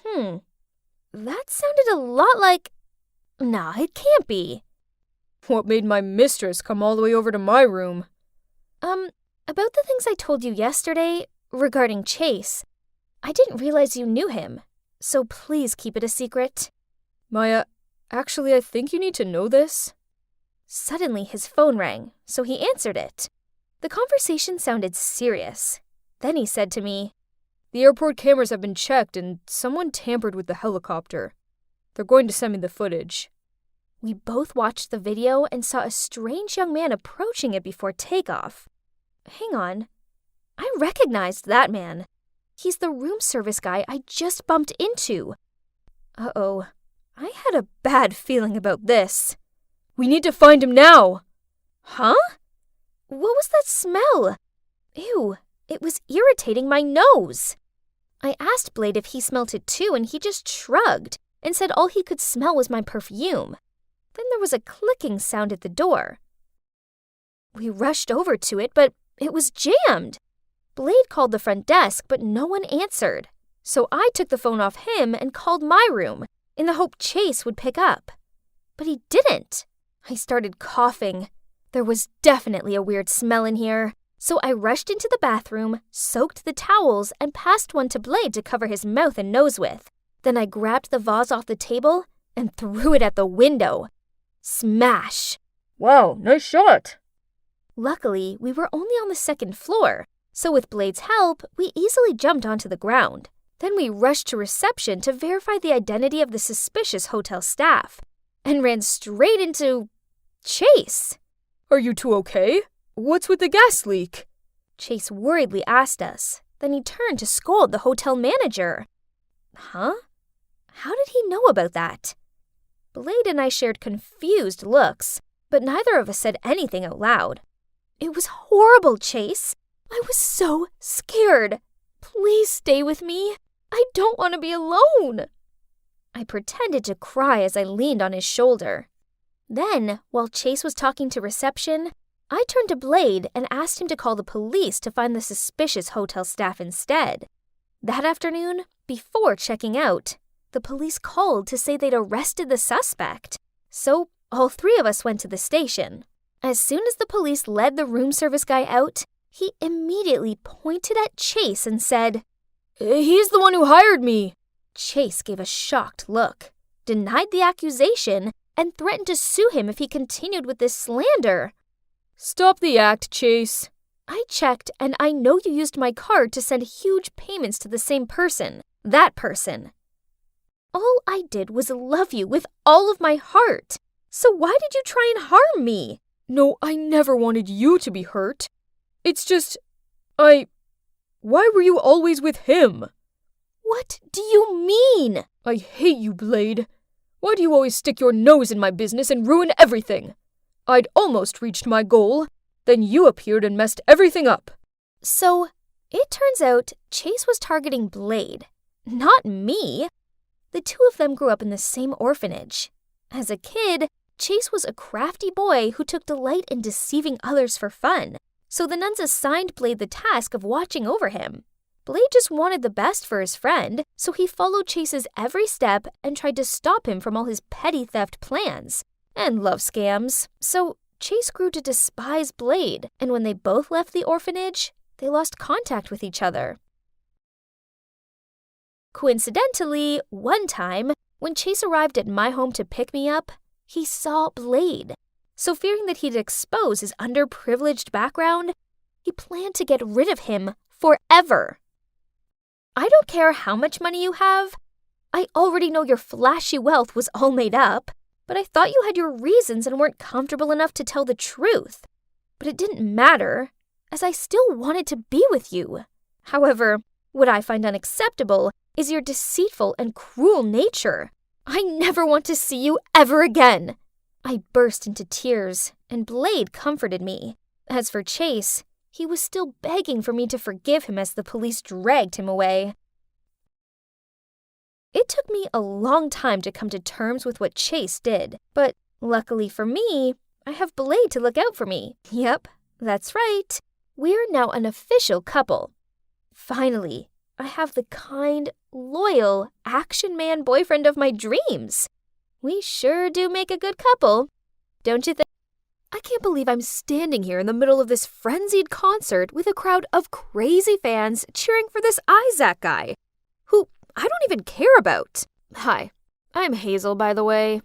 That sounded a lot like... Nah, it can't be. What made my mistress come all the way over to my room? About the things I told you yesterday regarding Chase, I didn't realize you knew him, so please keep it a secret. Maya, actually, I think you need to know this. Suddenly his phone rang, so he answered it. The conversation sounded serious. Then he said to me, "The airport cameras have been checked and someone tampered with the helicopter. They're going to send me the footage." We both watched the video and saw a strange young man approaching it before takeoff. Hang on. I recognized that man. He's the room service guy I just bumped into. Uh-oh. I had a bad feeling about this. "We need to find him now!" Huh? What was that smell? Ew, it was irritating my nose. I asked Blade if he smelt it too, and he just shrugged and said all he could smell was my perfume. Then there was a clicking sound at the door. We rushed over to it, but it was jammed. Blade called the front desk, but no one answered. So I took the phone off him and called my room, in the hope Chase would pick up. But he didn't. I started coughing. There was definitely a weird smell in here. So I rushed into the bathroom, soaked the towels, and passed one to Blade to cover his mouth and nose with. Then I grabbed the vase off the table and threw it at the window. Smash! "Wow, nice shot!" Luckily, we were only on the second floor, so with Blade's help, we easily jumped onto the ground. Then we rushed to reception to verify the identity of the suspicious hotel staff, and ran straight into Chase. "Are you two okay? What's with the gas leak?" Chase worriedly asked us. Then he turned to scold the hotel manager. Huh? How did he know about that? Blade and I shared confused looks, but neither of us said anything out loud. It was horrible, Chase. I was so scared. Please stay with me. I don't want to be alone. I pretended to cry as I leaned on his shoulder. Then, while Chase was talking to reception, I turned to Blade and asked him to call the police to find the suspicious hotel staff instead. That afternoon, before checking out, the police called to say they'd arrested the suspect. So all three of us went to the station. As soon as the police led the room service guy out, he immediately pointed at Chase and said, "He's the one who hired me." Chase gave a shocked look, denied the accusation, and threatened to sue him if he continued with this slander. "Stop the act, Chase." I checked, and I know you used my card to send huge payments to the same person. That person. All I did was love you with all of my heart. So why did you try and harm me? "No, I never wanted you to be hurt. It's just, Why were you always with him?" What do you mean? "I hate you, Blade. Why do you always stick your nose in my business and ruin everything? I'd almost reached my goal. Then you appeared and messed everything up." So, it turns out Chase was targeting Blade, not me. The two of them grew up in the same orphanage. As a kid, Chase was a crafty boy who took delight in deceiving others for fun, so the nuns assigned Blade the task of watching over him. Blade just wanted the best for his friend, so he followed Chase's every step and tried to stop him from all his petty theft plans and love scams. So Chase grew to despise Blade, and when they both left the orphanage, they lost contact with each other. Coincidentally, one time, when Chase arrived at my home to pick me up, he saw Blade. So fearing that he'd expose his underprivileged background, he planned to get rid of him forever. I don't care how much money you have. I already know your flashy wealth was all made up, but I thought you had your reasons and weren't comfortable enough to tell the truth. But it didn't matter, as I still wanted to be with you. However, what I find unacceptable is your deceitful and cruel nature. I never want to see you ever again. I burst into tears, and Blade comforted me. As for Chase, he was still begging for me to forgive him as the police dragged him away. It took me a long time to come to terms with what Chase did, but luckily for me, I have Blade to look out for me. Yep, that's right. We're now an official couple. Finally, I have the kind, loyal, action man boyfriend of my dreams. We sure do make a good couple, don't you think? I can't believe I'm standing here in the middle of this frenzied concert with a crowd of crazy fans cheering for this Isaac guy, who I don't even care about. Hi, I'm Hazel, by the way.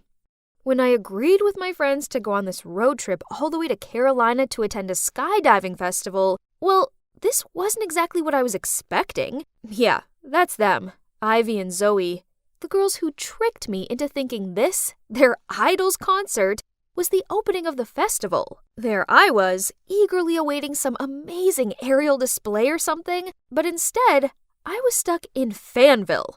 When I agreed with my friends to go on this road trip all the way to Carolina to attend a skydiving festival, well, this wasn't exactly what I was expecting. Yeah, that's them, Ivy and Zoe, the girls who tricked me into thinking this, their idol's concert, was the opening of the festival. There I was, eagerly awaiting some amazing aerial display or something, but instead, I was stuck in Fanville.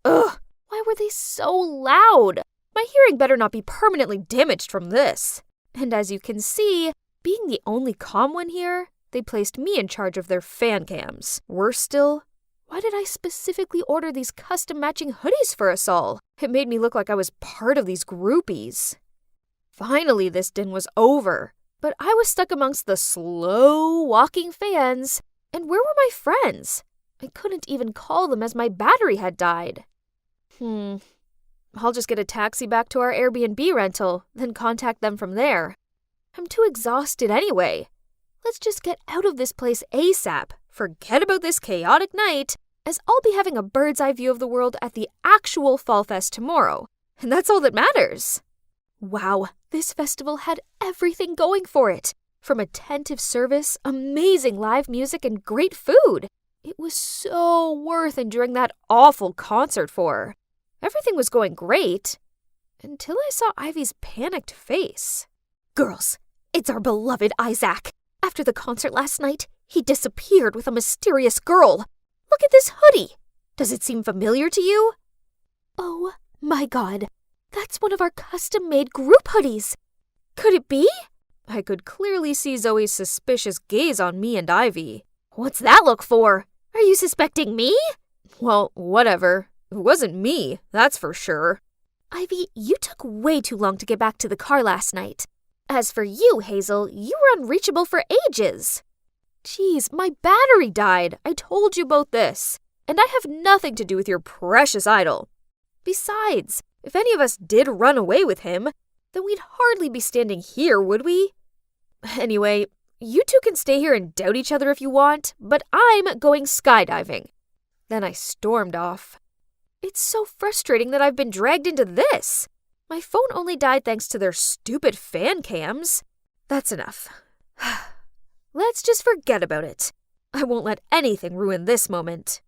Ugh, why were they so loud? My hearing better not be permanently damaged from this. And as you can see, being the only calm one here, they placed me in charge of their fan cams. Worse still, why did I specifically order these custom matching hoodies for us all? It made me look like I was part of these groupies. Finally, this din was over, but I was stuck amongst the slow-walking fans. And where were my friends? I couldn't even call them as my battery had died. I'll just get a taxi back to our Airbnb rental, then contact them from there. I'm too exhausted anyway. Let's just get out of this place ASAP. Forget about this chaotic night, as I'll be having a bird's eye view of the world at the actual Fall Fest tomorrow. And that's all that matters. Wow, this festival had everything going for it. From attentive service, amazing live music, and great food. It was so worth enduring that awful concert for. Everything was going great, until I saw Ivy's panicked face. Girls, it's our beloved Isaac. After the concert last night, he disappeared with a mysterious girl. Look at this hoodie. Does it seem familiar to you? Oh my god, that's one of our custom-made group hoodies. Could it be? I could clearly see Zoe's suspicious gaze on me and Ivy. What's that look for? Are you suspecting me? Well, whatever. It wasn't me, that's for sure. Ivy, you took way too long to get back to the car last night. As for you, Hazel, you were unreachable for ages. Geez, my battery died. I told you both this. And I have nothing to do with your precious idol. Besides, if any of us did run away with him, then we'd hardly be standing here, would we? Anyway, you two can stay here and doubt each other if you want, but I'm going skydiving. Then I stormed off. It's so frustrating that I've been dragged into this. My phone only died thanks to their stupid fan cams. That's enough. Let's just forget about it. I won't let anything ruin this moment.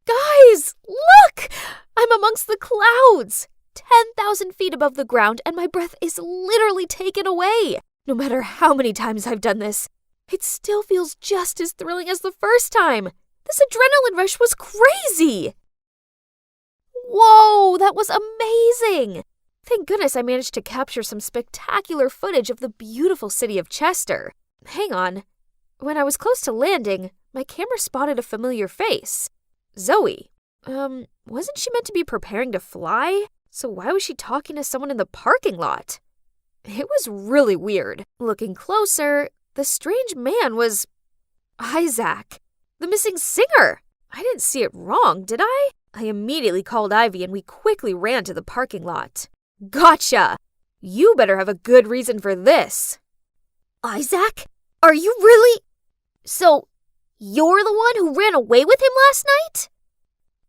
Guys, look! I'm amongst the clouds! 10,000 feet above the ground, and my breath is literally taken away. No matter how many times I've done this, it still feels just as thrilling as the first time. This adrenaline rush was crazy! Whoa, that was amazing! Thank goodness I managed to capture some spectacular footage of the beautiful city of Chester. Hang on. When I was close to landing, my camera spotted a familiar face. Zoe. Wasn't she meant to be preparing to fly? So why was she talking to someone in the parking lot? It was really weird. Looking closer, the strange man was Isaac, the missing singer. I didn't see it wrong, did I? I immediately called Ivy and we quickly ran to the parking lot. Gotcha! You better have a good reason for this. Isaac? Are you really? So, you're the one who ran away with him last night?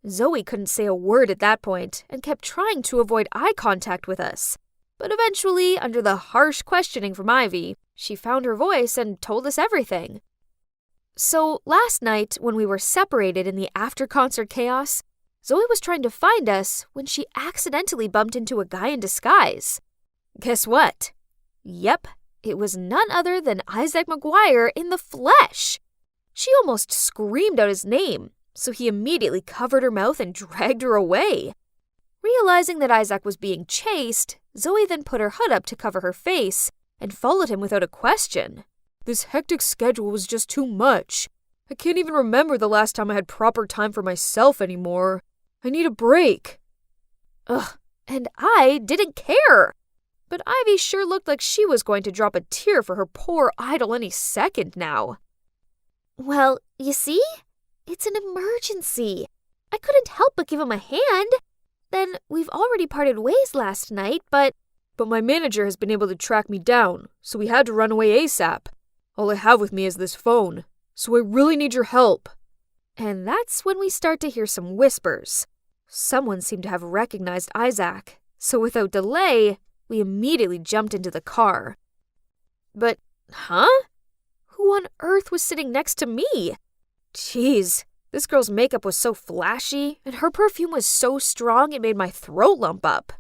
Zoe couldn't say a word at that point and kept trying to avoid eye contact with us. But eventually, under the harsh questioning from Ivy, she found her voice and told us everything. So, last night, when we were separated in the after-concert chaos, Zoe was trying to find us when she accidentally bumped into a guy in disguise. Guess what? Yep, it was none other than Isaac McGuire in the flesh. She almost screamed out his name, so he immediately covered her mouth and dragged her away. Realizing that Isaac was being chased, Zoe then put her hood up to cover her face and followed him without a question. This hectic schedule was just too much. I can't even remember the last time I had proper time for myself anymore. I need a break. Ugh, and I didn't care. But Ivy sure looked like she was going to drop a tear for her poor idol any second now. Well, you see? It's an emergency. I couldn't help but give him a hand. Then we've already parted ways last night, but my manager has been able to track me down, so we had to run away ASAP. All I have with me is this phone, so I really need your help. And that's when we start to hear some whispers. Someone seemed to have recognized Isaac, So without delay, we immediately jumped into the car. But, who on earth was sitting next to me? Jeez, this girl's makeup was so flashy, and her perfume was so strong it made my throat lump up.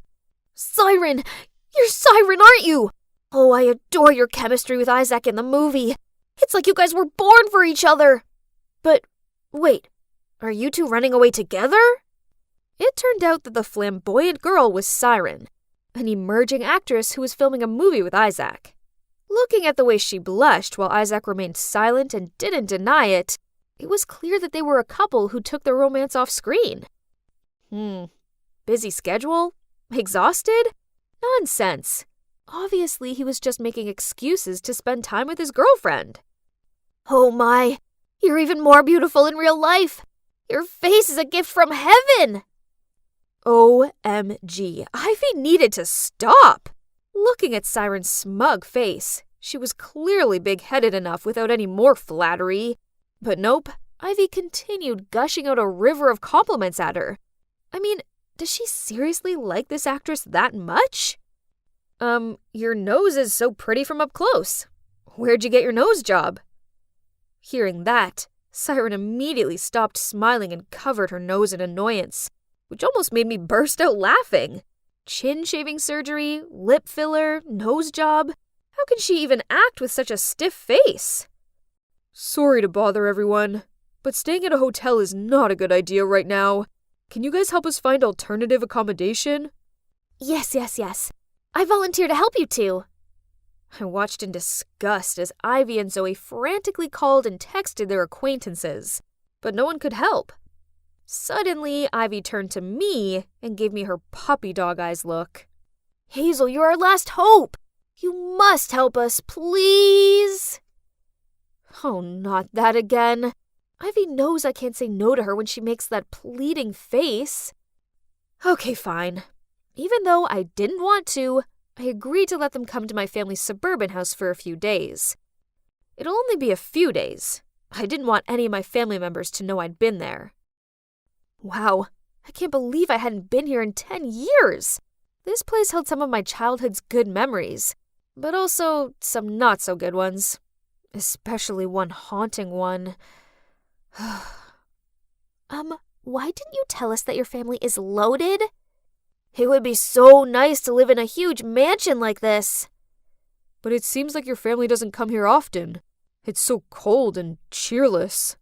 Siren! You're Siren, aren't you? Oh, I adore your chemistry with Isaac in the movie. It's like you guys were born for each other. But, wait, are you two running away together? It turned out that the flamboyant girl was Siren, an emerging actress who was filming a movie with Isaac. Looking at the way she blushed while Isaac remained silent and didn't deny it, it was clear that they were a couple who took their romance off screen. Busy schedule? Exhausted? Nonsense. Obviously, he was just making excuses to spend time with his girlfriend. Oh my, you're even more beautiful in real life. Your face is a gift from heaven. OMG, Ivy needed to stop. Looking at Siren's smug face, she was clearly big-headed enough without any more flattery. But nope, Ivy continued gushing out a river of compliments at her. I mean, does she seriously like this actress that much? Your nose is so pretty from up close. Where'd you get your nose job? Hearing that, Siren immediately stopped smiling and covered her nose in annoyance, which almost made me burst out laughing. Chin shaving surgery, lip filler, nose job. How can she even act with such a stiff face? Sorry to bother everyone, but staying at a hotel is not a good idea right now. Can you guys help us find alternative accommodation? Yes. I volunteer to help you two. I watched in disgust as Ivy and Zoe frantically called and texted their acquaintances, but no one could help. Suddenly, Ivy turned to me and gave me her puppy dog eyes look. Hazel, you're our last hope. You must help us, please. Oh, not that again. Ivy knows I can't say no to her when she makes that pleading face. Okay, fine. Even though I didn't want to, I agreed to let them come to my family's suburban house for a few days. It'll only be a few days. I didn't want any of my family members to know I'd been there. Wow, I can't believe I hadn't been here in 10 years. This place held some of my childhood's good memories, but also some not-so-good ones. Especially one haunting one. Why didn't you tell us that your family is loaded? It would be so nice to live in a huge mansion like this. But it seems like your family doesn't come here often. It's so cold and cheerless.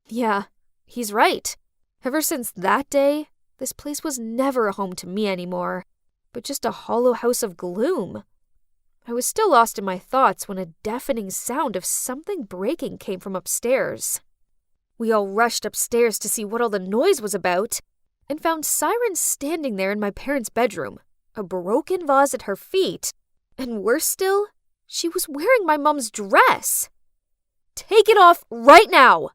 Yeah, he's right. Ever since that day, this place was never a home to me anymore, but just a hollow house of gloom. I was still lost in my thoughts when a deafening sound of something breaking came from upstairs. We all rushed upstairs to see what all the noise was about, and found Siren standing there in my parents' bedroom, a broken vase at her feet, and worse still, she was wearing my mom's dress. Take it off right now!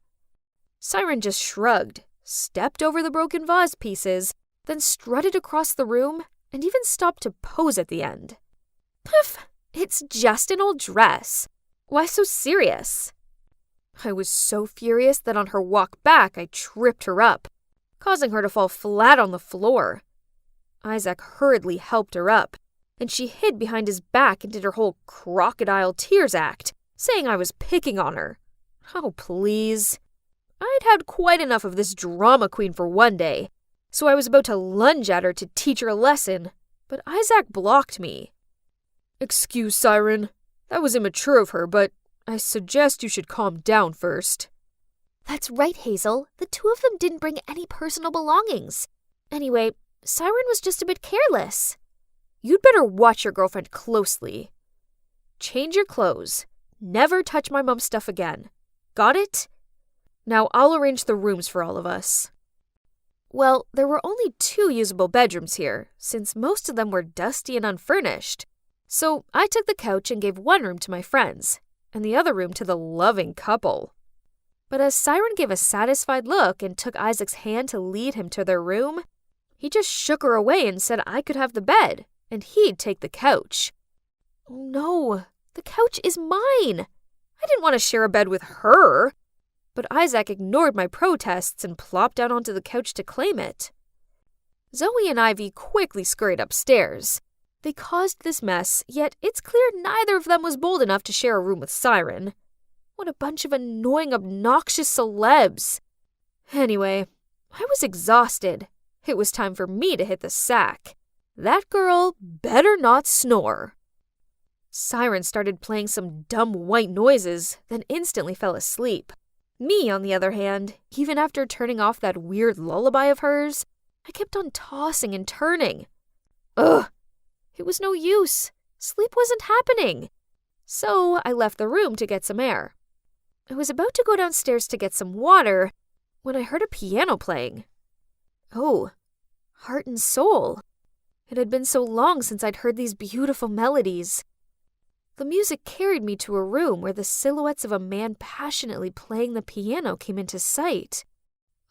Siren just shrugged, stepped over the broken vase pieces, then strutted across the room and even stopped to pose at the end. Poof! It's just an old dress. Why so serious? I was so furious that on her walk back I tripped her up, causing her to fall flat on the floor. Isaac hurriedly helped her up, and she hid behind his back and did her whole crocodile tears act, saying I was picking on her. Oh, please. I'd had quite enough of this drama queen for one day, so I was about to lunge at her to teach her a lesson, but Isaac blocked me. Excuse, Siren. That was immature of her, but I suggest you should calm down first. That's right, Hazel. The two of them didn't bring any personal belongings. Anyway, Siren was just a bit careless. You'd better watch your girlfriend closely. Change your clothes. Never touch my mom's stuff again. Got it? Now I'll arrange the rooms for all of us. Well, there were only 2 usable bedrooms here, since most of them were dusty and unfurnished. So I took the couch and gave one room to my friends, and the other room to the loving couple. But as Siren gave a satisfied look and took Isaac's hand to lead him to their room, he just shook her away and said I could have the bed, and he'd take the couch. Oh no, the couch is mine. I didn't want to share a bed with her. But Isaac ignored my protests and plopped down onto the couch to claim it. Zoe and Ivy quickly scurried upstairs. They caused this mess, yet it's clear neither of them was bold enough to share a room with Siren. What a bunch of annoying, obnoxious celebs. Anyway, I was exhausted. It was time for me to hit the sack. That girl better not snore. Siren started playing some dumb white noises, then instantly fell asleep. Me, on the other hand, even after turning off that weird lullaby of hers, I kept on tossing and turning. Ugh! It was no use. Sleep wasn't happening. So I left the room to get some air. I was about to go downstairs to get some water when I heard a piano playing. Oh, Heart and Soul. It had been so long since I'd heard these beautiful melodies. The music carried me to a room where the silhouettes of a man passionately playing the piano came into sight.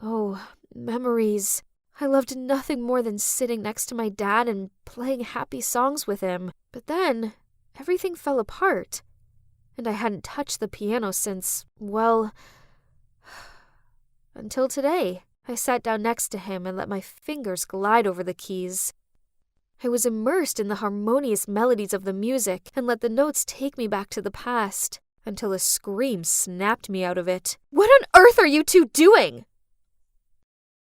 Oh, memories. I loved nothing more than sitting next to my dad and playing happy songs with him. But then, everything fell apart, and I hadn't touched the piano since, well, until today. I sat down next to him and let my fingers glide over the keys. I was immersed in the harmonious melodies of the music and let the notes take me back to the past, until a scream snapped me out of it. What on earth are you two doing?